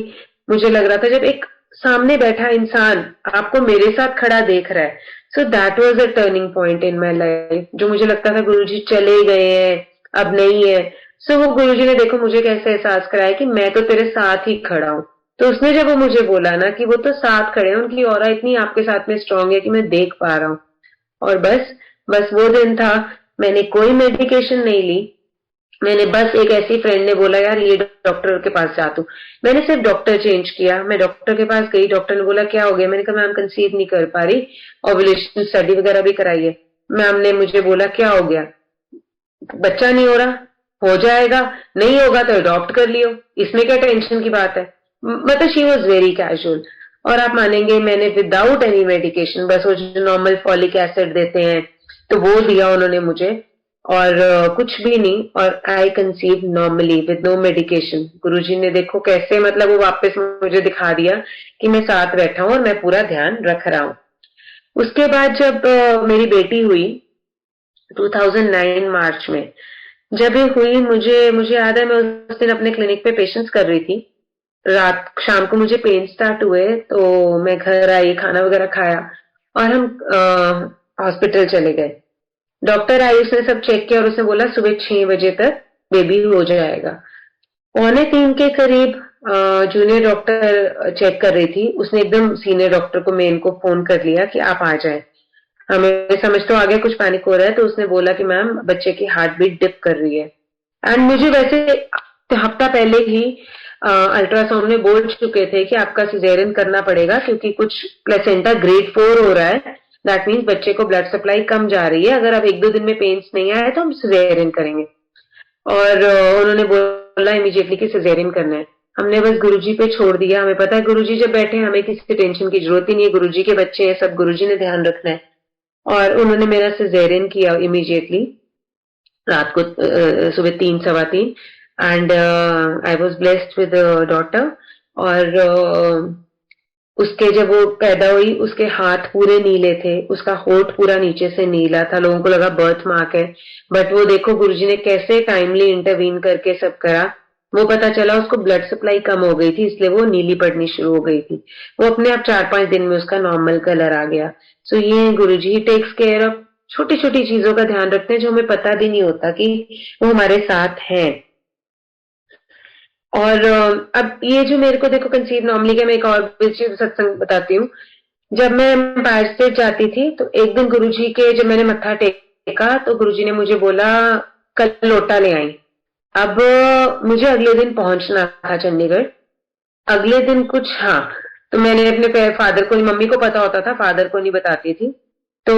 मुझे लग रहा था जब एक सामने बैठा इंसान आपको मेरे साथ खड़ा देख रहा है। So that was a turning point in my life, जो मुझे लगता था गुरुजी चले गए हैं, अब नहीं है। सो वो गुरुजी ने देखो मुझे कैसे एहसास कराया कि मैं तो तेरे साथ ही खड़ा हूं। तो उसने जब वो मुझे बोला ना कि वो तो साथ खड़े हैं, उनकी ऑरा इतनी आपके साथ में स्ट्रांग है कि मैं देख पा रहा हूँ। और बस बस वो दिन था, मैंने कोई मेडिकेशन नहीं ली। मैंने बस, एक ऐसी फ्रेंड ने बोला यार ये डॉक्टर के पास जा तू। मैंने सिर्फ डॉक्टर चेंज किया, मैं डॉक्टर के पास गई, डॉक्टर ने बोला क्या हो गया? मैंने कहा मैम कंसीव नहीं कर पा रही, ओव्यूलेशन स्टडी वगैरह भी कराई है। मैम ने मुझे बोला क्या हो गया? बच्चा नहीं हो रहा, हो जाएगा, नहीं होगा तो अडॉप्ट कर लियो, इसमें क्या टेंशन की बात है? मतलब शी वॉज वेरी कैजुअल। और आप मानेंगे मैंने विदाउट एनी मेडिकेशन, बस वो जो नॉर्मल फॉलिक एसिड देते हैं तो वो दिया उन्होंने मुझे, और कुछ भी नहीं, और I conceive normally with no medication. Guruji ने देखो कैसे, मतलब वो वापस मुझे दिखा दिया कि मैं साथ बैठा हूं और मैं पूरा ध्यान रख रहा हूं। उसके बाद जब मेरी बेटी हुई 2009 मार्च में, जब ये हुई, मुझे मुझे याद है मैं उस दिन अपने क्लिनिक पे पेशेंट्स कर रही थी। रात शाम को मुझे पेन स्टार्ट हुए तो मैं घर आई, खाना वगैरह खाया और हम हॉस्पिटल चले गए। डॉक्टर आई, उसने सब चेक किया और उसने बोला सुबह 6 बजे तक बेबी हो जाएगा। 2:45 के करीब जूनियर डॉक्टर चेक कर रही थी, उसने एकदम सीनियर डॉक्टर को, मेन को फोन कर लिया कि आप आ जाए, हमें समझ तो आ गया कुछ पैनिक हो रहा है। तो उसने बोला कि मैम बच्चे की हार्ट बीट डिप कर रही है। एंड मुझे वैसे हफ्ता पहले ही अल्ट्रासाउंड में बोल चुके थे कि आपका सिजेरियन करना पड़ेगा क्योंकि कुछ प्लेसेंटा ग्रेड 4 हो रहा है, दैट मीन्स बच्चे को ब्लड सप्लाई कम जा रही है, अगर अब 1-2 दिन में पेन्स नहीं आए तो हम सिजेरियन करेंगे। और उन्होंने बोला इमीडिएटली कि सिजेरियन करना है। हमने बस गुरुजी पे छोड़ दिया, हमें पता है गुरुजी जब बैठे हैं हमें किसी टेंशन की जरूरत ही नहीं है, गुरुजी के बच्चे हैं, सब गुरुजी ने ध्यान रखना है। और उन्होंने मेरा सिजेरियन किया इमीडिएटली, रात को सुबह 3-3:15, and I was blessed with daughter. और उसके जब वो पैदा हुई उसके हाथ पूरे नीले थे, उसका होठ पूरा नीचे से नीला था, लोगों को लगा बर्थ मार्क है, बट वो देखो गुरुजी ने कैसे टाइमली इंटरवीन करके सब करा। वो पता चला उसको ब्लड सप्लाई कम हो गई थी, इसलिए वो नीली पड़नी शुरू हो गई थी। वो अपने आप 4-5 दिन में उसका नॉर्मल कलर आ गया। सो ये गुरुजी टेक्स केयर ऑफ छोटी छोटी चीजों का ध्यान रखते हैं जो हमें पता भी नहीं होता कि वो हमारे साथ हैं। और अब ये जो मेरे को देखो कंसीव नॉर्मली का, मैं एक और चीज सत्संग बताती हूँ। जब मैं एम्पायर स्टेट जाती थी तो एक दिन गुरुजी के, जब मैंने मत्था टेका तो गुरुजी ने मुझे बोला कल लोटा ले आई। अब मुझे अगले दिन पहुंचना था चंडीगढ़, अगले दिन कुछ, हाँ, तो मैंने अपने फादर को, मम्मी को पता होता था, फादर को नहीं बताती थी। तो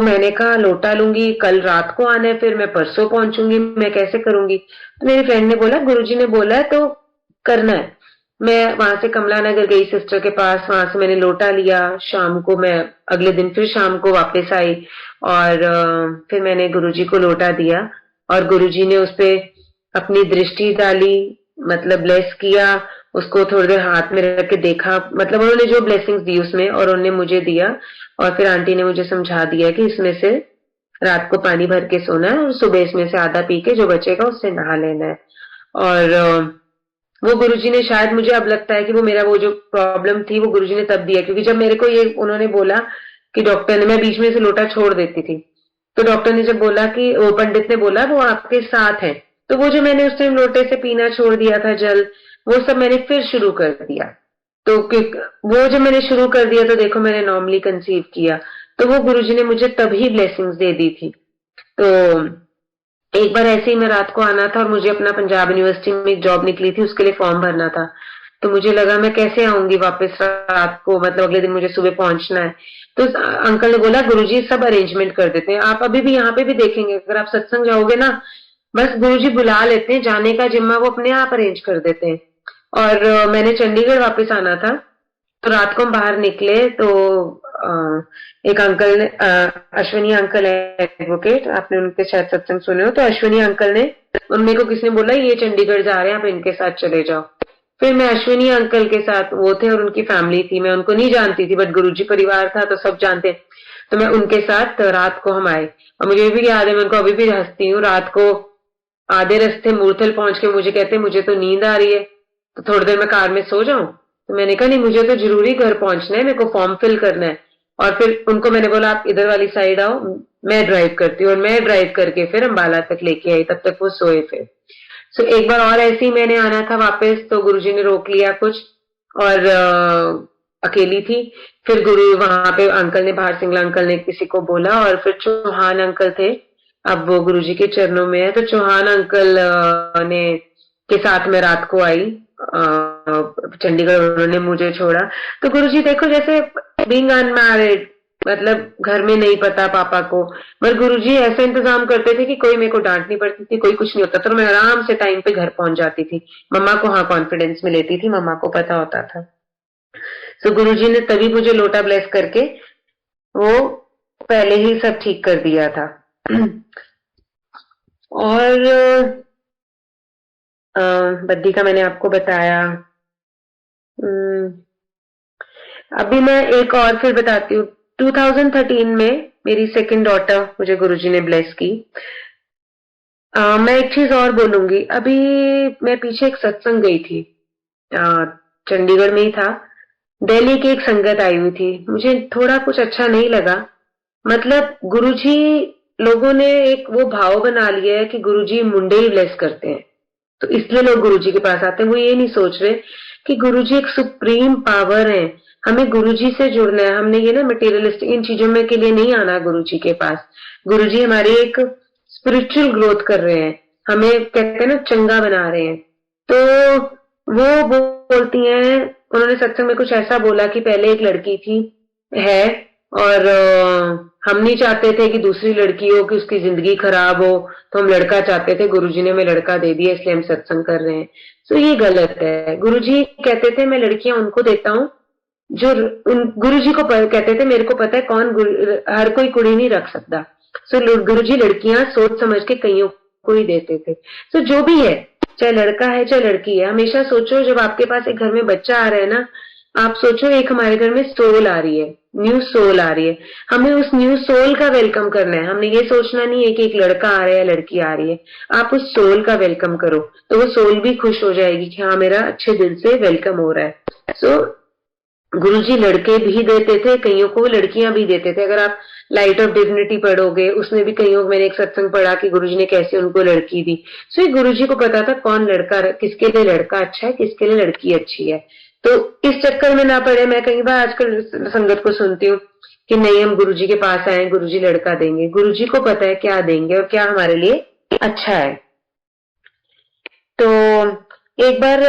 मैंने कहा लोटा लूंगी, कल रात को आना है, फिर मैं परसों पहुंचूंगी, मैं कैसे करूंगी? तो मेरी फ्रेंड ने बोला गुरुजी ने बोला है तो करना है। मैं वहां से कमला नगर गई सिस्टर के पास, वहां से मैंने लोटा लिया। शाम को मैं अगले दिन फिर शाम को वापस आई और फिर मैंने गुरुजी को लोटा दिया और गुरुजी ने उस पे अपनी दृष्टि डाली, मतलब ब्लेस किया, उसको थोड़ी देर हाथ में रख के देखा, मतलब उन्होंने जो ब्लेसिंग्स दी उसमें और उन्होंने मुझे दिया। और फिर आंटी ने मुझे समझा दिया कि इसमें से रात को पानी भर के सोना है और सुबह इसमें से आधा पी के जो बचेगा उससे नहा लेना है। और वो गुरुजी ने शायद, मुझे अब लगता है कि वो मेरा वो जो प्रॉब्लम थी वो गुरुजी ने तब दिया, क्योंकि जब मेरे को ये उन्होंने बोला कि डॉक्टर ने, मैं बीच में से लोटा छोड़ देती थी, तो डॉक्टर ने जब बोला कि वो पंडित ने बोला वो आपके साथ है, तो वो जो मैंने उस टाइम लोटे से पीना छोड़ दिया था जल, वो सब मैंने फिर शुरू कर दिया। तो वो जब मैंने शुरू कर दिया तो देखो मैंने नॉर्मली कंसीव किया। तो वो गुरुजी ने मुझे तभी ब्लेसिंग्स दे दी थी। तो एक बार ऐसे ही मैं रात को आना था और मुझे अपना पंजाब यूनिवर्सिटी में एक जॉब निकली थी, उसके लिए फॉर्म भरना था। तो मुझे लगा मैं कैसे आऊंगी वापस रात को, मतलब अगले दिन मुझे सुबह पहुंचना है। तो अंकल ने बोला गुरुजी सब अरेंजमेंट कर देते हैं, आप अभी भी यहाँ पे भी देखेंगे, अगर आप सत्संग जाओगे ना, बस गुरुजी बुला लेते हैं, जाने का जिम्मा वो अपने आप अरेंज कर देते हैं। और मैंने चंडीगढ़ वापस आना था, तो रात को हम बाहर निकले तो एक अंकल ने, अश्विनी अंकल है एडवोकेट, आपने उनके शायद सत्संग सुने हो, तो अश्विनी अंकल ने, उनमें को किसने बोला ये चंडीगढ़ जा रहे हैं आप इनके साथ चले जाओ। फिर मैं अश्विनी अंकल के साथ, वो थे और उनकी फैमिली थी, मैं उनको नहीं जानती थी बट गुरुजी परिवार था तो सब जानते, तो मैं उनके साथ रात को हम आए। और मुझे भी याद है, मैं उनको अभी भी हंसती हूँ, रात को आधे रास्ते मूर्थल पहुंच के मुझे कहते मुझे तो नींद आ रही है, तो थोड़ी देर मैं कार में सो जाऊं। तो मैंने कहा नहीं, मुझे तो जरूरी घर पहुंचना है, मेरे को फॉर्म फिल करना है। और फिर उनको मैंने बोला आप इधर वाली साइड आओ, मैं ड्राइव करती हूँ, और मैं ड्राइव करके फिर अम्बाला तक लेके आई, तब तक वो सोए फिर। सो एक बार और ऐसे ही मैंने आना था वापस, तो गुरुजी ने रोक लिया कुछ, और अकेली थी। फिर गुरु वहां पे अंकल ने, बाहर सिंगला अंकल ने किसी को बोला, और फिर चौहान अंकल थे, अब वो गुरुजी के चरणों में है, तो चौहान अंकल ने के साथ में रात को आई चंडीगढ़, उन्होंने मुझे छोड़ा। तो गुरुजी देखो, जैसे बीइंग अनमैरिड, मतलब घर में नहीं पता पापा को, मगर गुरुजी ऐसा इंतजाम करते थे कि कोई मेरे को डांट नहीं पड़ती थी, कोई कुछ नहीं होता, तो मैं आराम से टाइम पे घर पहुंच जाती थी। मम्मा को हाँ कॉन्फिडेंस में लेती थी, मम्मा को पता होता था। तो गुरुजी ने तभी मुझे लोटा ब्लेस करके वो पहले ही सब ठीक कर दिया था। और बद्दी का मैंने आपको बताया। अभी मैं एक और फिर बताती हूँ। 2013 में मेरी सेकंड डॉटर मुझे गुरुजी ने ब्लेस की। मैं एक चीज और बोलूंगी। अभी मैं पीछे एक सत्संग गई थी, चंडीगढ़ में ही था। दिल्ली की एक संगत आई हुई थी, मुझे थोड़ा कुछ अच्छा नहीं लगा। मतलब गुरुजी, लोगों ने एक वो भाव बना लिया है कि गुरुजी मुंडे ही ब्लेस करते हैं, तो इसलिए लोग गुरुजी के पास आते हैं। वो ये नहीं सोच रहे कि गुरुजी एक सुप्रीम पावर है, हमें गुरुजी से जुड़ना है। हमने ये ना मटेरियलिस्टिक इन चीजों में के लिए नहीं आना गुरुजी के पास। गुरुजी हमारी एक स्पिरिचुअल ग्रोथ कर रहे हैं, हमें कहते हैं ना चंगा बना रहे हैं। तो वो बोलती हैं, उन्होंने सत्संग में कुछ ऐसा बोला कि पहले एक लड़की थी है, और हम नहीं चाहते थे कि दूसरी लड़की हो, कि उसकी जिंदगी खराब हो, तो हम लड़का चाहते थे। गुरुजी ने हमें लड़का दे दिया, इसलिए हम सत्संग कर रहे हैं। तो ये गलत है। गुरुजी कहते थे मैं लड़कियां उनको देता हूँ जो गुरुजी को कहते थे मेरे को पता है कौन हर कोई कुड़ी नहीं रख सकता। सो गुरुजी लड़कियां सोच समझ के कईयों को ही देते थे। सो जो भी है, चाहे लड़का है चाहे लड़की है, हमेशा सोचो जब आपके पास एक घर में बच्चा आ रहा है ना, आप सोचो एक हमारे घर में सोल आ रही है, न्यू सोल आ रही है, हमें उस न्यू सोल का वेलकम करना है। हमने ये सोचना नहीं है कि एक लड़का आ रहा है या लड़की आ रही है। आप उस सोल का वेलकम करो, तो वो सोल भी खुश हो जाएगी कि हाँ मेरा अच्छे दिल से वेलकम हो रहा है। सो गुरुजी लड़के भी देते थे, कईयों को लड़कियां भी देते थे। अगर आप लाइट ऑफ डिविनिटी पढ़ोगे, उसमें भी कईयों, मैंने एक सत्संग पढ़ा कि गुरुजी ने कैसे उनको लड़की दी। सो ये गुरुजी को पता था कौन लड़का, किसके लिए लड़का अच्छा है, किसके लिए लड़की अच्छी है। तो इस चक्कर में ना पड़े। मैं कई बार आजकल संगत को सुनती हूँ कि नहीं हम गुरुजी के पास आए, गुरुजी लड़का देंगे। गुरुजी को पता है क्या देंगे और क्या हमारे लिए अच्छा है। तो एक बार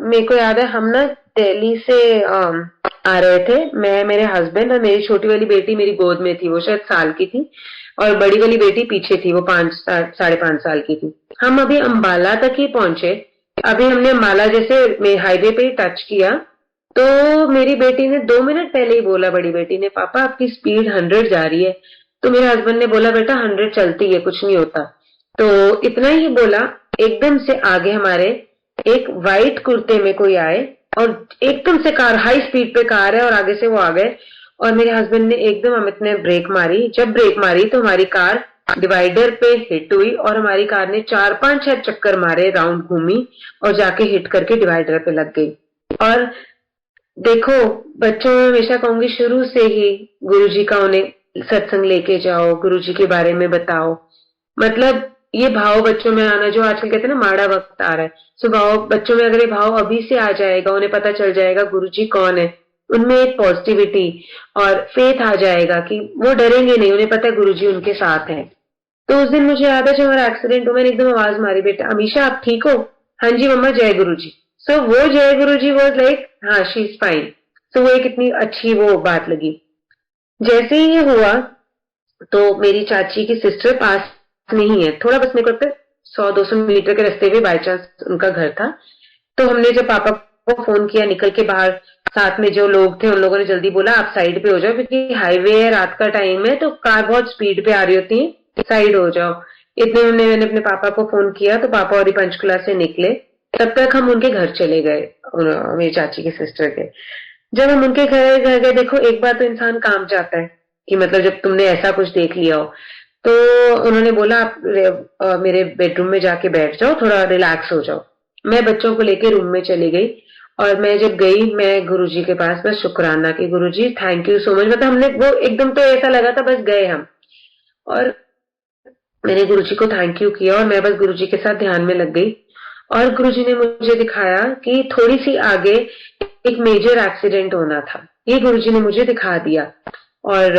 मेरे को याद है, हम ना दिल्ली से आ रहे थे, मैं, मेरे हस्बैंड और मेरी छोटी वाली बेटी मेरी गोद में थी, वो शायद साल की थी, और बड़ी वाली बेटी पीछे थी, वो 5 साढ़े 5 साल की थी। हम अभी अंबाला तक ही पहुंचे। अभी हमने अंबाला जैसे हाईवे पे ही टच किया, तो मेरी बेटी ने 2 मिनट पहले ही बोला, बड़ी बेटी ने, पापा आपकी स्पीड 100 जा रही है। तो मेरे हस्बैंड ने बोला बेटा 100 चलती है, कुछ नहीं होता। तो इतना ही बोला, एकदम से आगे हमारे एक वाइट कुर्ते में कोई आए, और एकदम से कार हाई स्पीड पे कार है और आगे से वो आ गए, और मेरे हस्बैंड ने एकदम, अमित ने ब्रेक मारी। जब ब्रेक मारी तो हमारी कार डिवाइडर पे हिट हुई, और हमारी कार ने 4-5 चक्कर मारे, राउंड घूमी और जाके हिट करके डिवाइडर पे लग गई। और देखो, बच्चों में हमेशा कहूंगी शुरू से ही गुरुजी का उन्हें सत्संग लेके जाओ, गुरुजी के बारे में बताओ। मतलब ये भाव बच्चों में आना, जो आजकल कहते हैं ना माड़ा वक्त आ रहा है, सो भाव बच्चों में अगर ये भाव अभी से आ जाएगा, उन्हें पता चल जाएगा गुरुजी कौन है, उनमें एक पॉजिटिविटी और फेथ आ जाएगा कि वो डरेंगे नहीं, उन्हें पता है गुरुजी उनके साथ है। तो उस दिन मुझे याद है जब हमारा एक्सीडेंट हुआ, मैंने एकदम आवाज मारी, बेटा अमीशा आप ठीक हो? हाँ जी मम्मा, जय गुरुजी। सो वो जय गुरुजी वाज लाइक हाँ शी इज फाइन। सो वो एक इतनी अच्छी वो बात लगी। जैसे ही ये हुआ, तो मेरी चाची की सिस्टर पास में ही है, थोड़ा बस मेरे को लगता है 100-200 मीटर के रास्ते पे बाई चांस उनका घर था। तो हमने जब पापा को फोन किया निकल के बाहर, साथ में जो लोग थे उन लोगों ने जल्दी बोला आप साइड पे हो जाओ, क्योंकि हाईवे है, रात का टाइम है, तो कार बहुत स्पीड पे आ रही होती है, साइड हो जाओ। इतने में मैंने अपने पापा को फोन किया, तो पापा और पंचकुला से निकले। तब तक हम उनके घर चले गए, मेरी चाची के सिस्टर के। जब हम उनके घर गए, देखो एक बार तो इंसान काम जाता है कि मतलब जब तुमने ऐसा कुछ देख लिया हो। तो उन्होंने बोला आप मेरे बेडरूम में जाके बैठ जाओ, थोड़ा रिलैक्स हो जाओ। मैं बच्चों को लेके रूम में चली गई, और मैं जब गई, मैं गुरुजी के पास बस शुक्राना कि गुरुजी थैंक यू सो मच। मतलब हमने वो एकदम तो ऐसा लगा था बस गए हम, और मैंने गुरुजी को थैंक यू किया, और मैं बस गुरुजी के साथ ध्यान में लग गई। और गुरुजी ने मुझे दिखाया कि थोड़ी सी आगे एक मेजर एक्सीडेंट होना था, ये गुरुजी ने मुझे दिखा दिया। और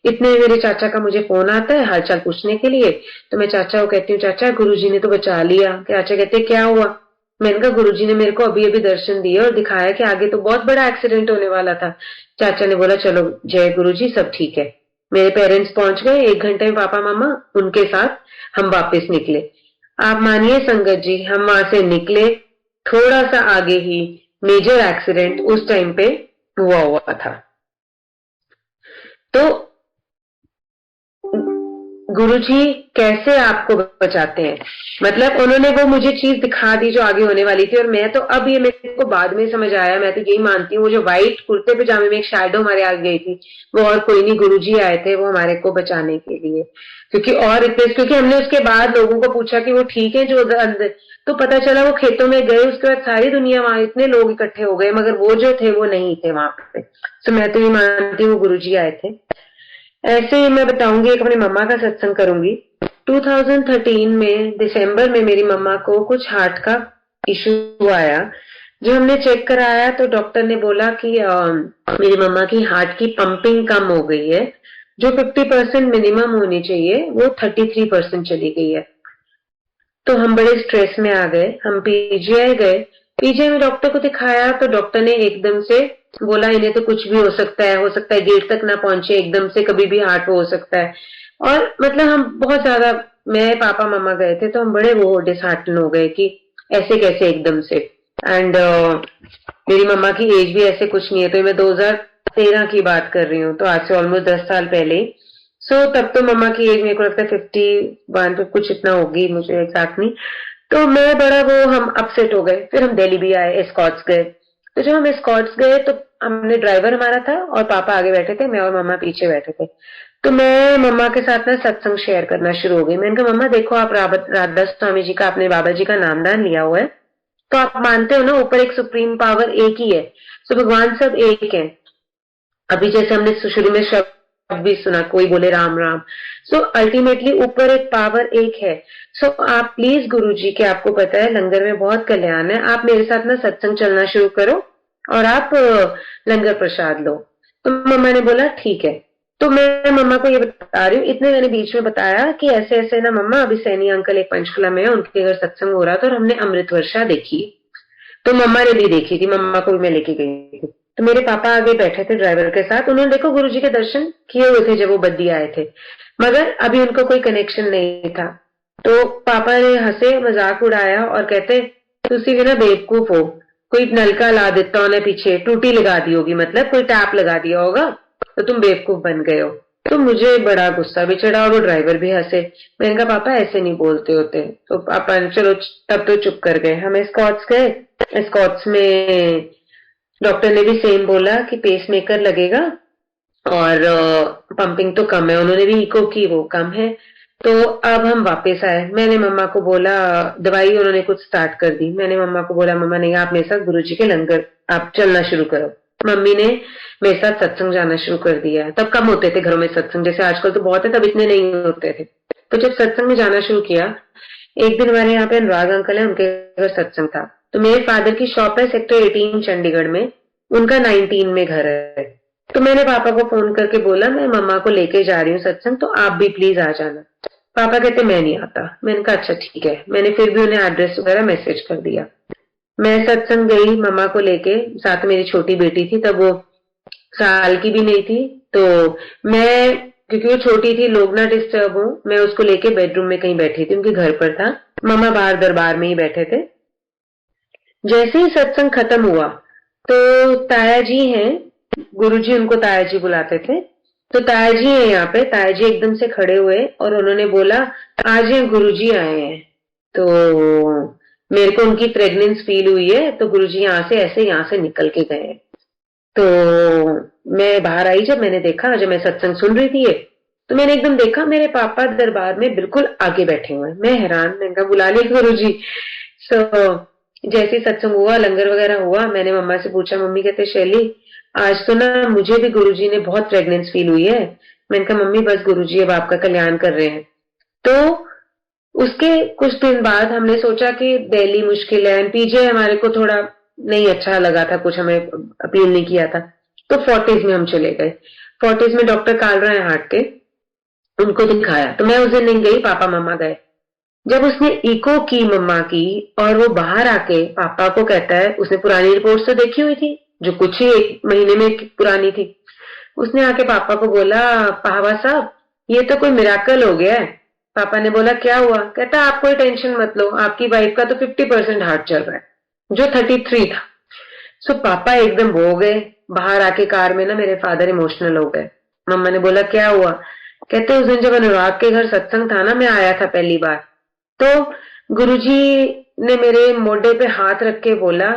इतने मेरे चाचा का मुझे फोन आता है हालचाल पूछने के लिए, तो मैं चाचा को कहती हूँ चाचा गुरुजी ने तो बचा लिया। चाचा कहते क्या हुआ? मैंने कहा गुरुजी ने मेरे को अभी अभी दर्शन दिए और दिखाया कि आगे तो बहुत बड़ा एक्सीडेंट होने वाला था। चाचा ने बोला चलो जय गुरुजी, सब ठीक है। मेरे पेरेंट्स पहुंच गए, 1 घंटे में पापा मामा उनके साथ हम वापस निकले। आप मानिए संगत जी, हम वहां से निकले, थोड़ा सा आगे ही मेजर एक्सीडेंट उस टाइम पे हुआ था। तो गुरुजी कैसे आपको बचाते हैं, मतलब उन्होंने वो मुझे चीज दिखा दी जो आगे होने वाली थी। और मैं तो अब ये मेरे को बाद में समझ आया, मैं तो यही मानती हूँ वो जो व्हाइट कुर्ते पजामे में एक शैडो हमारे आगे गई थी, वो और कोई नहीं, गुरुजी आए थे वो हमारे को बचाने के लिए। क्योंकि हमने उसके बाद लोगों को पूछा कि वो ठीक है जो अंदर, तो पता चला वो खेतों में गए, उसके बाद सारी दुनिया वहां इतने लोग इकट्ठे हो गए, मगर वो जो थे वो नहीं थे वहां पे। तो मैं तो ये मानती हूँ गुरुजी आए थे। ऐसे ही मैं बताऊंगी, एक अपनी मम्मा का सत्संग करूंगी। 2013 में दिसंबर में मेरी मम्मा को कुछ हार्ट का इशू आया। जो हमने चेक कराया तो डॉक्टर ने बोला कि मेरी मम्मा की हार्ट की पंपिंग कम हो गई है, जो 50% मिनिमम होनी चाहिए वो 33% चली गई है। तो हम बड़े स्ट्रेस में आ गए, हम पीजीआई गए। पीजीआई में डॉक्टर को दिखाया तो डॉक्टर ने एकदम से बोला इन्हें तो कुछ भी हो सकता है गेट तक ना पहुंचे, एकदम से कभी भी हार्ट हो सकता है। और मतलब हम बहुत ज्यादा, मैं पापा मामा गए थे तो हम बड़े वो डिसहार्टन हो गए कि ऐसे कैसे एकदम से। एंड मेरी मम्मा की एज भी ऐसे कुछ नहीं है, तो मैं 2013 की बात कर रही हूँ, तो आज से ऑलमोस्ट 10 साल पहले ही। तब तो मम्मा की एज मेरे को लगता है 51 पे कुछ इतना होगी, मुझे एग्जैक्ट नहीं। तो मैं बड़ा वो हम अपसेट हो गए। फिर हम दिल्ली भी आए, एस्कॉट्स गए। तो जब हम एस्कॉट्स गए तो हमने, ड्राइवर हमारा था और पापा आगे बैठे थे, मैं और मम्मा पीछे बैठे थे। तो मैं मम्मा के साथ ना सत्संग शेयर करना शुरू हो गई। मैंने कहा मम्मा देखो, आप राधा स्वामी जी का, अपने बाबा जी का नामदान लिया हुआ है, तो आप मानते हो ना ऊपर एक सुप्रीम पावर एक ही है, तो भगवान सब एक है। अभी जैसे हमने शुरू में शब्द भी सुना, कोई बोले राम राम। अल्टीमेटली ऊपर एक पावर एक है। आप प्लीज गुरुजी के, आपको पता है लंगर में बहुत कल्याण है, आप मेरे साथ ना सत्संग चलना शुरू करो और आप लंगर प्रसाद लो। तो मम्मा ने बोला ठीक है। तो मैं मम्मा को ये बता रही हूँ, इतने मैंने बीच में बताया कि ऐसे ऐसे ना मम्मा, अभी सैनी अंकल एक पंचकुला में है, उनके घर सत्संग हो रहा था और हमने अमृत वर्षा देखी। तो मम्मा ने भी देखी थी, मम्मा को भी मैं लेके गई थी। तो मेरे पापा आगे बैठे थे ड्राइवर के साथ, उन्होंने देखो गुरुजी के दर्शन किए हुए थे जब वो बद्दी आए थे, मगर अभी उनको कोई कनेक्शन नहीं था। तो पापा ने हंसे, मजाक उड़ाया और कहते तुसी भी ना बेवकूफ हो, कोई नलका ला देता उन्हें पीछे, टूटी लगा दी होगी, मतलब कोई टैप लगा दिया होगा, तो तुम बेवकूफ बन गए हो। तो मुझे बड़ा गुस्सा भी चढ़ा और वो ड्राइवर भी हंसे। मैंने कहा पापा ऐसे नहीं बोलते होते। तो पापा चलो तब तो चुप कर गए। हम स्कॉट्स गए, स्कॉट्स में डॉक्टर ने भी सेम बोला कि पेस मेकर लगेगा और पंपिंग तो कम है, उन्होंने भी इको की, वो कम है। तो अब हम वापस आए, मैंने मम्मा को बोला, दवाई उन्होंने कुछ स्टार्ट कर दी, मैंने मम्मा को बोला मम्मा नहीं, आप मेरे साथ गुरुजी के लंगर आप चलना शुरू करो। मम्मी ने मेरे साथ सत्संग जाना शुरू कर दिया। तब कम होते थे घरों में सत्संग, जैसे आजकल तो बहुत है, तब इतने नहीं होते थे। तो जब सत्संग में जाना शुरू किया, एक दिन हमारे यहाँ पे अनुराग अंकल है, उनके घर सत्संग था। तो मेरे फादर की शॉप है सेक्टर 18 चंडीगढ़ में, उनका 19 में घर है। तो मैंने पापा को फोन करके बोला मैं मम्मा को लेके जा रही हूँ सत्संग, तो आप भी प्लीज आ जाना। पापा कहते मैं नहीं आता। मैंने कहा अच्छा ठीक है। मैंने फिर भी उन्हें एड्रेस वगैरह मैसेज कर दिया। मैं सत्संग गई मम्मा को लेके, साथ मेरी छोटी बेटी थी, तब वो साल की भी नहीं थी। तो मैं, क्योंकि वो छोटी थी, लोग ना डिस्टर्ब हो, मैं उसको लेके बेडरूम में कहीं बैठी थी, उनके घर पर था। मम्मा बाहर दरबार में ही बैठे थे। जैसे ही सत्संग खत्म हुआ तो ताया जी हैं, गुरुजी उनको ताया जी बुलाते थे, तो ताया जी हैं यहाँ पे। ताया जी एकदम से खड़े हुए और उन्होंने बोला आज ये गुरुजी आए हैं। तो मेरे को उनकी प्रेग्नेंस फील हुई है, तो गुरुजी यहाँ से ऐसे यहाँ से निकल के गए। तो मैं बाहर आई, जब मैंने देखा, जब मैं सत्संग सुन रही थी तो मैंने एकदम देखा मेरे पापा दरबार में बिल्कुल आगे बैठे हुए हैं। मैं हैरान, मैंने कहा बुला लिया गुरुजी। जैसे सत्संग हुआ, लंगर वगैरह हुआ, मैंने मम्मा से पूछा, मम्मी कहते शैली आज तो ना मुझे भी गुरुजी ने बहुत प्रेग्नेंस फील हुई है। मैंने कहा मम्मी बस गुरुजी अब आपका कल्याण कर रहे हैं। तो उसके कुछ दिन बाद हमने सोचा कि दिल्ली मुश्किल है, पीजे हमारे को थोड़ा नहीं अच्छा लगा था, कुछ हमें अपील नहीं किया था, तो फोर्टिस में हम चले गए। फोर्टिस में डॉक्टर कालरा है हार्ट के, उनको दिखाया। तो मैं उस दिन नहीं गई, पापा मम्मा गए। जब उसने इको की मम्मा की और वो बाहर आके पापा को कहता है, उसने पुरानी रिपोर्ट तो देखी हुई थी जो कुछ ही 1 महीने में पुरानी थी, उसने आके पापा को बोला, पापा साहब ये तो कोई मिराकल हो गया है। पापा ने बोला क्या हुआ? कहता आप कोई टेंशन मत लो, आपकी वाइफ का तो 50% हार्ट चल रहा है, जो 33 था। सो पापा एकदम वो हो गए। बाहर आके कार में ना मेरे फादर इमोशनल हो गए। मम्मा ने बोला क्या हुआ? कहते उस दिन जब अनुराग के घर सत्संग था ना, मैं आया था पहली बार, तो गुरुजी ने मेरे मोढे पे हाथ रख के बोला,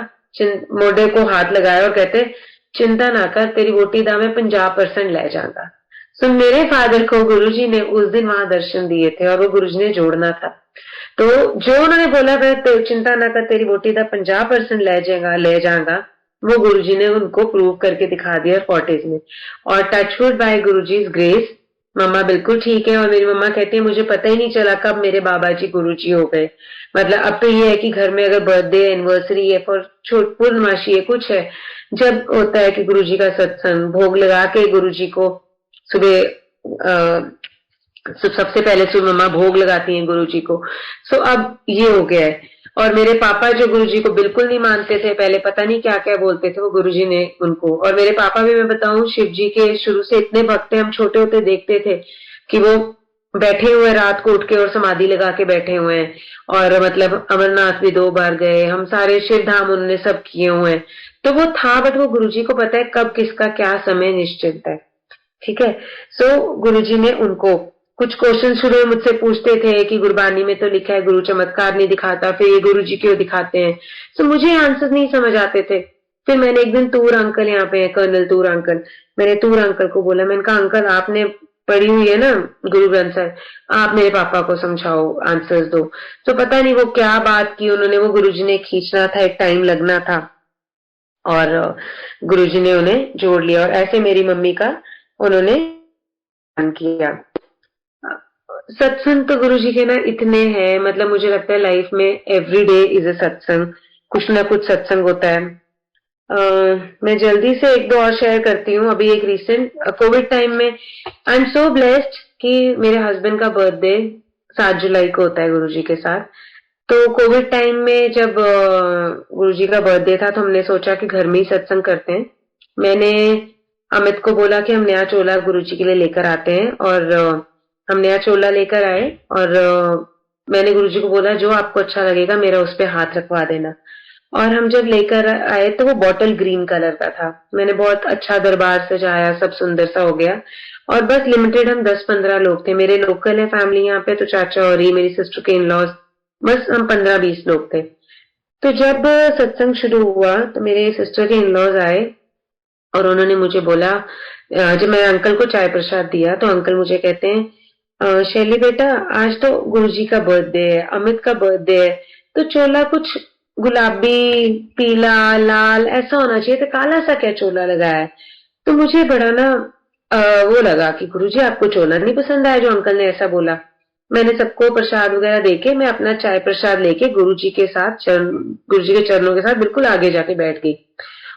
मोढे को हाथ लगाया और कहते चिंता ना कर, तेरी वोटी दा मैं 50% ले जाऊंगा। सो मेरे फादर को गुरुजी ने उस दिन वहां दर्शन दिए थे और वो गुरुजी ने जोड़ना था। तो जो उन्होंने बोला मैं तो चिंता ना कर, तेरी वोटी दा 50% ले जाऊंगा, वो गुरुजी ने उनको प्रूव करके दिखा दिया फोर्टिस में। और टचवुड बाय गुरुजीज ग्रेस मम्मा बिल्कुल ठीक है। और मेरी मम्मा कहती है मुझे पता ही नहीं चला कब मेरे बाबा जी गुरुजी हो गए। मतलब अब तो ये है कि घर में अगर बर्थडे एनिवर्सरी है, पर पूर्णमासी है, कुछ है, जब होता है कि गुरुजी का सत्संग, भोग लगा के गुरुजी को सुबह सबसे पहले सुबह मम्मा भोग लगाती हैं गुरुजी को। सो अब ये हो गया है। और मेरे पापा जो गुरुजी को बिल्कुल नहीं मानते थे, पहले पता नहीं क्या क्या बोलते थे, वो गुरुजी ने उनको, और मेरे पापा भी मैं बताऊं शिव जी के शुरू से इतने भक्त हैं, हम छोटे होते देखते थे कि वो बैठे हुए रात को उठ के और समाधि लगा के बैठे हुए हैं। और मतलब अमरनाथ भी 2 बार गए, हम सारे शिव धाम उन्होंने सब किए हुए हैं। तो वो था, बट वो गुरुजी को पता है कब किसका क्या समय निश्चित है। ठीक है। सो गुरुजी ने उनको कुछ क्वेश्चन शुरू में मुझसे पूछते थे कि गुरबानी में तो लिखा है गुरु चमत्कार नहीं दिखाता, फिर ये गुरु जी क्यों दिखाते हैं। तो मुझे आंसर नहीं समझ आते थे। फिर मैंने एक दिन तूर अंकल, यहाँ पे है कर्नल तूर अंकल, मैंने तूर अंकल को बोला, मैंने कहा अंकल आपने पढ़ी हुई है ना गुरु ग्रंथ साहब, आप मेरे पापा को समझाओ, आंसर्स दो। तो पता नहीं वो क्या बात की उन्होंने, वो गुरुजी ने खींचना था, एक टाइम लगना था, और गुरुजी ने उन्हें जोड़ लिया। और ऐसे मेरी मम्मी का उन्होंने किया। सत्संग तो गुरु जी के ना इतने हैं, मतलब मुझे लगता है लाइफ में एवरी डे इज अ सत्संग, कुछ ना कुछ सत्संग होता है। मैं जल्दी से एक दो और शेयर करती हूँ। अभी एक रिसेंट कोविड टाइम में आई एम सो ब्लेस्ड कि मेरे हस्बैंड का बर्थडे 7 जुलाई को होता है गुरु जी के साथ। तो कोविड टाइम में जब गुरु जी का बर्थडे था, तो हमने सोचा कि घर में ही सत्संग करते हैं। मैंने अमित को बोला कि हम नया चोला गुरु जी के लिए लेकर आते हैं, और हम नया चोला लेकर आए। और मैंने गुरुजी को बोला जो आपको अच्छा लगेगा मेरा उस पे हाथ रखवा देना। और हम जब लेकर आए तो वो बॉटल ग्रीन कलर का था। मैंने बहुत अच्छा दरबार सजाया, सब सुंदर सा हो गया। और बस लिमिटेड हम 10-15 लोग थे, मेरे लोकल है फैमिली यहाँ पे, तो चाचा और ही मेरी सिस्टर के इन लॉज, बस हम 15-20 लोग थे। तो जब सत्संग शुरू हुआ तो मेरे सिस्टर के इन लॉज आए और उन्होंने मुझे बोला, जब मैंने अंकल को चाय प्रसाद दिया तो अंकल मुझे कहते हैं, शैली बेटा आज तो गुरुजी का बर्थडे है, अमित का बर्थडे है, तो चोला कुछ गुलाबी, पीला, लाल ऐसा होना चाहिए, तो काला सा क्या चोला लगाया है। तो मुझे बड़ा ना वो लगा कि गुरुजी आपको चोला नहीं पसंद आया जो अंकल ने ऐसा बोला। मैंने सबको प्रसाद वगैरह देके मैं अपना चाय प्रसाद लेके गुरुजी के साथ गुरुजी के चरणों के साथ बिल्कुल आगे जाके बैठ गई।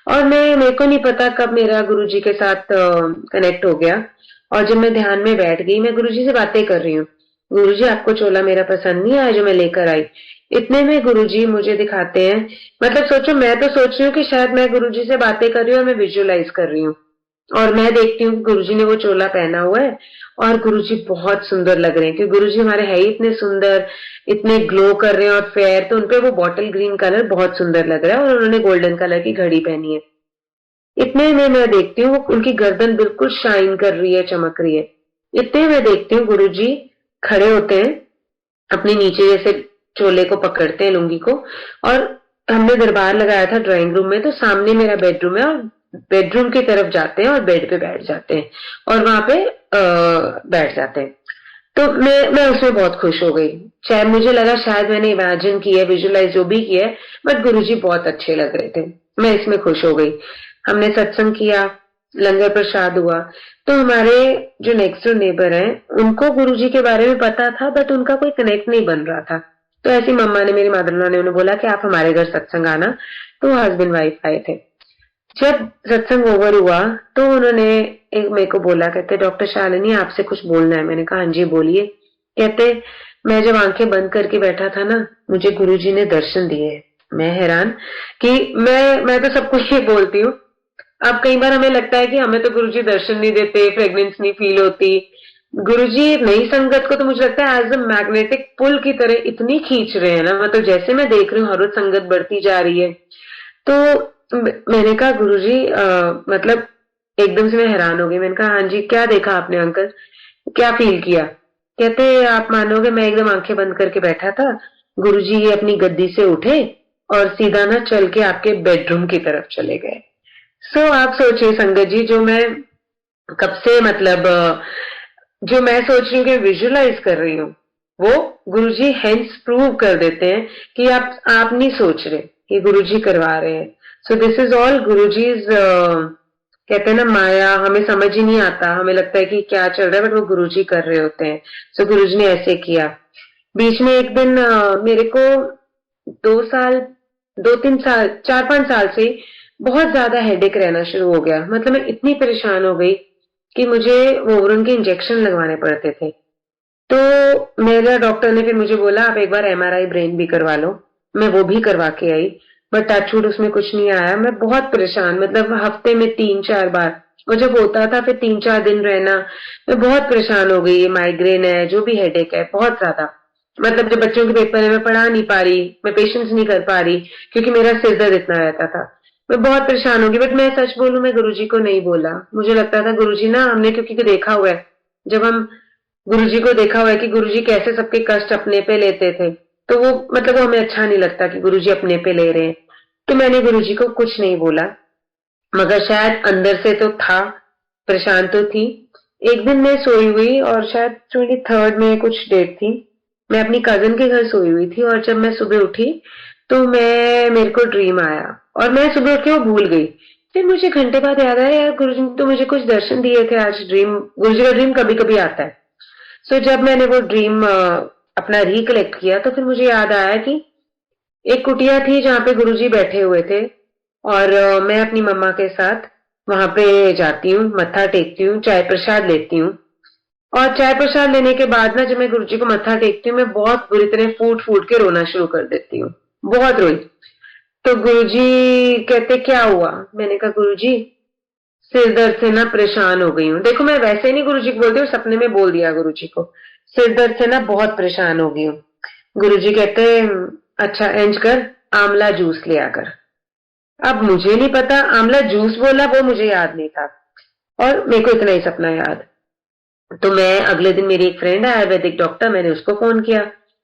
और मेरे को नहीं पता कब मेरा गुरुजी के साथ कनेक्ट हो गया। और जब मैं ध्यान में बैठ गई, मैं गुरुजी से बातें कर रही हूँ, गुरुजी आपको चोला मेरा पसंद नहीं आया जो मैं लेकर आई। इतने में गुरुजी मुझे दिखाते हैं, मतलब सोचो, मैं तो सोच रही हूँ कि शायद मैं गुरुजी से बातें कर रही हूँ और मैं विजुअलाइज कर रही हूँ, और मैं देखती हूँ गुरुजी ने वो चोला पहना हुआ है और गुरुजी बहुत सुंदर लग रहे हैं, क्योंकि गुरुजी हमारे है ही इतने सुंदर, इतने ग्लो कर रहे हैं और फेयर, तो उनपे वो बॉटल ग्रीन कलर बहुत सुंदर लग रहा है, और उन्होंने गोल्डन कलर की घड़ी पहनी है। इतने में मैं देखती हूँ उनकी गर्दन बिल्कुल शाइन कर रही है, चमक रही है। इतने में देखती हूँ गुरुजी खड़े होते हैं, अपने नीचे जैसे चोले को पकड़ते हैं, लुंगी को, और हमने दरबार लगाया था ड्राइंग रूम में, तो सामने मेरा बेडरूम है, और बेडरूम की तरफ जाते हैं और बेड पे बैठ जाते हैं और वहां पे बैठ जाते हैं। तो मैं उसमें बहुत खुश हो गई। चाहे मुझे लगा शायद मैंने इमेजिन किया, विजुअलाइज जो भी किया, बट गुरुजी बहुत अच्छे लग रहे थे, मैं इसमें खुश हो गई। हमने सत्संग किया, लंगर प्रसाद हुआ। तो हमारे जो नेक्स्ट डोर नेबर हैं, उनको गुरुजी के बारे में पता था, बट उनका कोई कनेक्ट नहीं बन रहा था। तो ऐसी मम्मा ने, मेरी मदर इन लॉ ने उन्हें बोला कि आप हमारे घर सत्संग आना। तो हस्बैंड वाइफ आए थे। जब सत्संग ओवर हुआ तो उन्होंने एक मेरे को बोला, कहते डॉक्टर शालिनी आपसे कुछ बोलना है। मैंने कहा हाँ जी बोलिए। कहते मैं जब आंखें बंद करके बैठा था ना, मुझे गुरुजी ने दर्शन दिए। मैं हैरान कि मैं तो सबको ये बोलती हूँ। अब कई बार हमें लगता है कि हमें तो गुरुजी दर्शन नहीं देते, फ्रेग्रेंस नहीं फील होती। गुरुजी नई संगत को तो मुझे लगता है एज अ मैग्नेटिक पुल की तरह इतनी खींच रहे हैं ना, मतलब जैसे मैं देख रही हूँ हर रोज संगत बढ़ती जा रही है। तो मैंने कहा गुरुजी मतलब एकदम से मैं हैरान हो गई। मैंने कहा हाँ जी क्या देखा आपने अंकल, क्या फील किया? कहते आप मानोगे मैं एकदम आंखें बंद करके बैठा था, गुरुजी ये अपनी गद्दी से उठे और सीधा ना चल के आपके बेडरूम की तरफ चले गए। आप सोचिए संगत जी, जो मैं कब से मतलब जो मैं सोच रही हूँ कि विजुअलाइज कर रही हूँ, वो गुरुजी हेंस प्रूव कर देते हैं कि आप नहीं सोच रहे, कि गुरुजी करवा रहे हैं। So this is all Guruji's, कहते हैं ना माया, हमें समझ ही नहीं आता, हमें लगता है कि क्या चल रहा है, बट वो गुरुजी कर रहे होते हैं। सो गुरुजी ने ऐसे किया। बीच में एक दिन मेरे को 2 साल, 2-3 साल, 4-5 साल से बहुत ज्यादा हेडेक रहना शुरू हो गया। मतलब मैं इतनी परेशान हो गई कि मुझे वोवरन के इंजेक्शन लगवाने पड़ते थे। तो मेरा डॉक्टर ने फिर मुझे बोला आप एक बार एमआरआई ब्रेन भी करवा लो। मैं वो भी करवा के आई, बट टचवुड उसमें कुछ नहीं आया। मैं बहुत परेशान, मतलब हफ्ते में 3-4 बार, और जब होता था फिर 3-4 दिन रहना। मैं बहुत परेशान हो गई। ये माइग्रेन है, जो भी हेडेक है, बहुत ज्यादा। मतलब जब बच्चों के पेपर है मैं पढ़ा नहीं पा रही, मैं पेशेंस नहीं कर पा रही, क्योंकि मेरा सिर दर्द इतना रहता था। मैं बहुत परेशान होगी, बट मैं सच बोलूं मैं गुरुजी को नहीं बोला। मुझे लगता था गुरुजी ना, हमने क्योंकि देखा हुआ है, जब हम गुरुजी को देखा हुआ है कि गुरुजी कैसे सबके कष्ट अपने पे लेते थे, तो वो मतलब वो हमें अच्छा नहीं लगता कि गुरुजी अपने पे ले रहे हैं। तो मैंने गुरुजी को कुछ नहीं बोला, मगर शायद अंदर से तो था, परेशान तो थी। एक दिन मैं सोई हुई और शायद 23rd में कुछ डेट थी, मैं अपनी कजिन के घर सोई हुई थी, और जब मैं सुबह उठी तो मेरे को ड्रीम आया, और मैं सुबह उठ के वो भूल गई। फिर मुझे घंटे बाद याद आया, यार गुरुजी ने तो मुझे कुछ दर्शन दिए थे आज। ड्रीम, गुरुजी का ड्रीम कभी कभी आता है। जब मैंने वो ड्रीम अपना रिकलेक्ट किया, तो फिर मुझे याद आया कि एक कुटिया थी जहाँ पे गुरुजी बैठे हुए थे, और मैं अपनी मम्मा के साथ वहां पे जाती हूँ, मत्था टेकती हूँ, चाय प्रसाद लेती हूँ। और चाय प्रसाद लेने के बाद ना, जब मैं गुरुजी को मत्था टेकती हूँ, मैं बहुत बुरी तरह फूट फूट के रोना शुरू कर देती हूँ। बहुत रोई। तो गुरुजी कहते क्या हुआ? मैंने कहा गुरुजी सिर दर्द से ना परेशान हो गई हूँ। देखो मैं वैसे नहीं गुरुजी को बोलती हूँ, सपने में बोल दिया गुरुजी को, सिर दर्द से ना बहुत परेशान हो गई हूँ। गुरुजी कहते अच्छा इंज कर, आंवला जूस ले आकर। अब मुझे नहीं पता आंवला जूस बोला, वो मुझे याद नहीं था, और मेरे को इतना ही सपना याद। तो मैं अगले दिन, मेरी एक फ्रेंड है आयुर्वेदिक डॉक्टर, मैंने उसको फोन किया।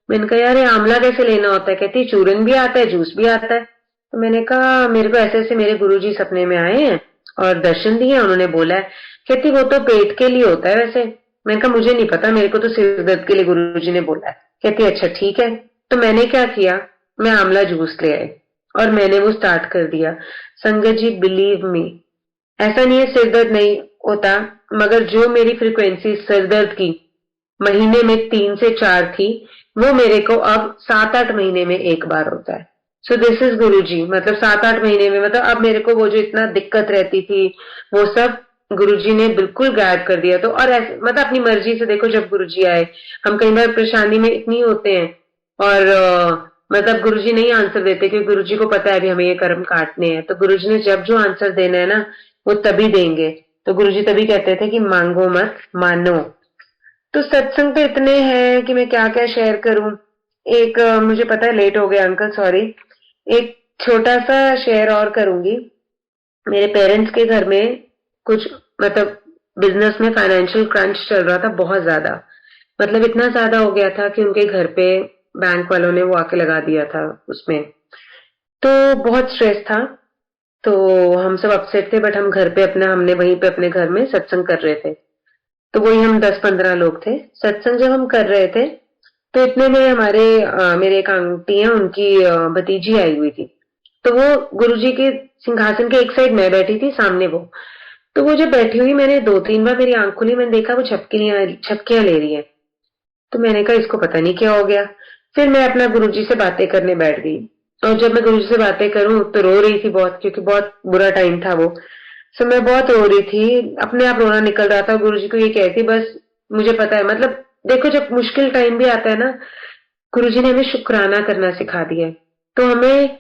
मैंने कहा यार ये आंवला कैसे लेना होता है? कहती चूरन भी आता है, जूस भी आता है। तो मैंने कहा मेरे को ऐसे ऐसे मेरे गुरुजी सपने में आए हैं और दर्शन दिए, उन्होंने बोला है। कहती वो तो पेट के लिए होता है वैसे। मैंने कहा मुझे नहीं पता, मेरे को तो सिर दर्द के लिए गुरुजी ने बोला है। कहती अच्छा ठीक है। तो मैंने क्या किया, मैं आंवला जूस ले आई और मैंने वो स्टार्ट कर दिया। संगत जी बिलीव मी, ऐसा नहीं है सिर दर्द नहीं होता, मगर जो मेरी फ्रीक्वेंसी सिर दर्द की महीने में 3 से 4 थी, वो मेरे को अब 7-8 महीने में एक बार होता है। सो दिस इज गुरुजी, मतलब 7-8 महीने में, मतलब अब मेरे को वो जो इतना दिक्कत रहती थी, वो सब गुरुजी ने बिल्कुल गायब कर दिया। तो और ऐसे मतलब अपनी मर्जी से देखो, जब गुरुजी आए, हम कई बार परेशानी में इतनी होते हैं, और मतलब गुरुजी नहीं आंसर देते, क्योंकि गुरुजी को पता है अभी हमें ये कर्म काटने हैं। तो गुरुजी ने जब जो आंसर देना है ना, वो तभी देंगे। तो गुरुजी तभी कहते थे कि मांगो मत मानो। तो सत्संग तो इतने हैं कि मैं क्या क्या शेयर करूं। एक मुझे पता है लेट हो गया अंकल, सॉरी। एक छोटा सा शेयर और करूंगी। मेरे पेरेंट्स के घर में कुछ मतलब बिजनेस में फाइनेंशियल क्रंच चल रहा था बहुत ज्यादा। मतलब इतना ज्यादा हो गया था कि उनके घर पे बैंक वालों ने वो आके लगा दिया था उसमें। तो बहुत स्ट्रेस था। तो हम सब अपसेट थे, बट हम घर पे अपना, हमने वहीं पे अपने घर में सत्संग कर रहे थे। तो वही हम 10-15 लोग थे। सत्संग जब हम कर रहे थे, तो इतने में मेरे एक आंटी हैं, उनकी भतीजी आई हुई थी। तो वो गुरुजी के सिंहासन के एक साइड मैं बैठी थी, सामने वो। तो वो जब बैठी हुई, मैंने 2-3 बार मेरी आंख खुली, मैंने देखा वो झपकियां ले रही है। तो मैंने कहा इसको पता नहीं क्या हो गया। फिर मैं अपना गुरुजी से बातें करने बैठ गई, और जब मैं गुरुजी से बातें करूं तो रो रही थी बहुत, क्योंकि बहुत बुरा टाइम था वो। सो मैं बहुत रो रही थी, अपने आप रोना निकल रहा था। गुरुजी को ये कहती बस, मुझे पता है, मतलब देखो जब मुश्किल टाइम भी आता है ना, गुरुजी ने हमें शुक्राना करना सिखा दिया है। तो हमें,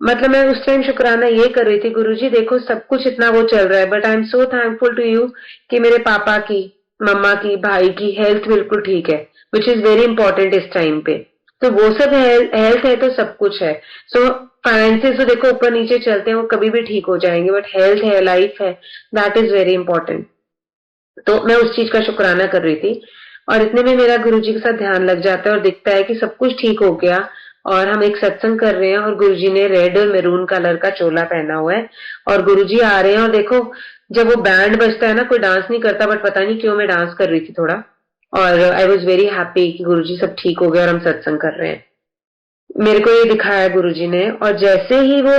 मतलब मैं उस टाइम शुक्राना ये कर रही थी, गुरुजी देखो सब कुछ इतना वो चल रहा है, but I am so thankful to you कि मेरे पापा की, मम्मा की, भाई की हेल्थ बिल्कुल ठीक है, विच इज वेरी इंपॉर्टेंट इस टाइम पे। तो वो सब हेल्थ है तो सब कुछ है। सो फाइनेंसेस तो देखो ऊपर नीचे चलते हैं, वो कभी भी ठीक हो जाएंगे, बट हेल्थ है, लाइफ है, दैट इज वेरी इंपॉर्टेंट। तो मैं उस चीज का शुक्राना कर रही थी, और इतने में मेरा गुरुजी के साथ ध्यान लग जाता है और दिखता है कि सब कुछ ठीक हो गया, और हम एक सत्संग कर रहे हैं और गुरुजी ने रेड और मैरून कलर का चोला पहना हुआ है, और गुरुजी आ रहे हैं। और देखो जब वो बैंड बजता है ना, कोई डांस नहीं करता, बट पता नहीं क्यों मैं डांस कर रही थी थोड़ा, और आई वॉज वेरी हैप्पी कि गुरुजी सब ठीक हो गया और हम सत्संग कर रहे हैं। मेरे को ये दिखाया गुरुजी ने। और जैसे ही वो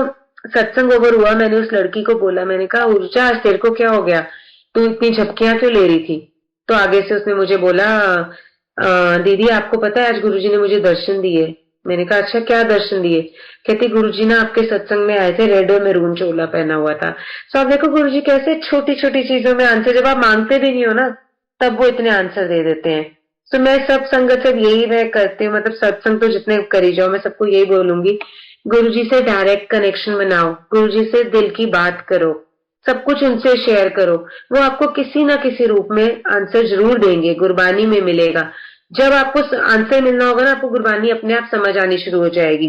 सत्संग ओवर हुआ, मैंने उस लड़की को बोला, मैंने कहा ऊर्जा आज तेरे को क्या हो गया, तू इतनी झपकियां क्यों ले रही थी? तो आगे से उसने मुझे बोला, दीदी आपको पता है आज गुरुजी ने मुझे दर्शन दिए। मैंने कहा अच्छा क्या दर्शन दिए? कहती गुरुजी ना आपके सत्संग में आए थे, रेड और मैरून चोला पहना हुआ था। सो आप देखो गुरुजी कैसे छोटी छोटी चीजों में आंसर, जब आप मांगते भी नहीं हो ना, तब वो इतने आंसर दे देते हैं। तो मैं सब संगत से यही मैं करती हूँ, मतलब सत्संग तो जितने करी जाओ, मैं सबको यही बोलूंगी, गुरुजी से डायरेक्ट कनेक्शन बनाओ, गुरुजी से दिल की बात करो, सब कुछ उनसे शेयर करो। वो आपको किसी ना किसी रूप में आंसर जरूर देंगे, गुरबानी में मिलेगा। जब आपको आंसर मिलना होगा ना, आपको गुरबानी अपने आप समझ आनी शुरू हो जाएगी।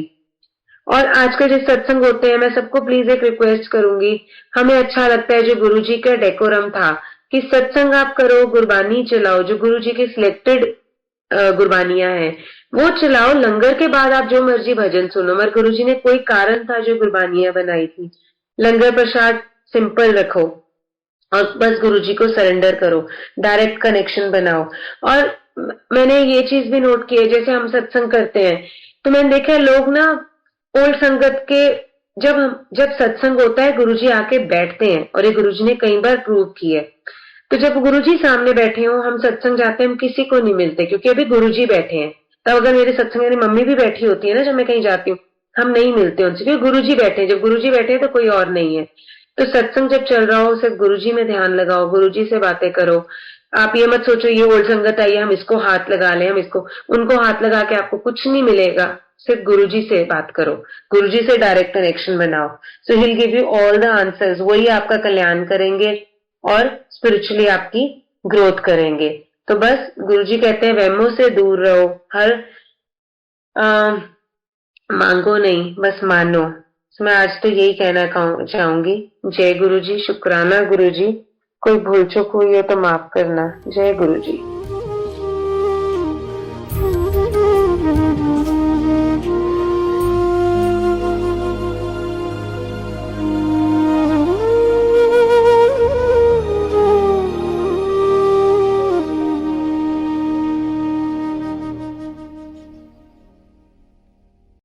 और आजकल जो सत्संग होते हैं, मैं सबको प्लीज एक रिक्वेस्ट करूंगी, हमें अच्छा लगता है जो गुरुजी का डेकोरम था कि सत्संग आप करो, गुरबानी चलाओ, जो गुरुजी की सिलेक्टेड गुरबानियां हैं वो चलाओ, लंगर के बाद आप जो मर्जी भजन सुनो, मगर गुरुजी ने कोई कारण था जो गुरबानियां बनाई थी। लंगर प्रसाद सिंपल रखो, और बस गुरुजी को सरेंडर करो, डायरेक्ट कनेक्शन बनाओ। और मैंने ये चीज भी नोट की है, जैसे हम सत्संग करते हैं तो मैंने देखा है लोग ना ओल्ड संगत के, जब सत्संग होता है गुरुजी आके बैठते हैं, और ये गुरुजी ने कई बार प्रूव की है। तो जब गुरुजी सामने बैठे हो, हम सत्संग जाते हैं, हम किसी को नहीं मिलते क्योंकि अभी गुरुजी बैठे हैं। तब अगर मेरे सत्संग मेरी मम्मी भी बैठी होती है ना, जब मैं कहीं जाती हूँ, हम नहीं मिलते उनसे क्योंकि गुरुजी बैठे हैं। जब गुरुजी बैठे हैं तो कोई और नहीं है। तो सत्संग जब चल रहा हो, सिर्फ गुरुजी में ध्यान लगाओ, गुरुजी से बातें करो। आप ये मत सोचो ये ओल्ड संगत आई है, हम इसको हाथ लगा लें, हम इसको, उनको हाथ लगा के आपको कुछ नहीं मिलेगा। सिर्फ गुरुजी से बात करो, गुरुजी से डायरेक्ट कनेक्शन बनाओ। So he will give you all the answers, वही आपका कल्याण करेंगे और स्पिरिचुअली आपकी ग्रोथ करेंगे। तो बस गुरुजी कहते हैं वहमों से दूर रहो, हर मांगो नहीं, बस मानो। तो मैं आज तो यही कहना चाहूंगी। जय गुरुजी, शुक्राना गुरुजी, कोई भूल चूक हुई हो तो माफ करना। जय गुरुजी।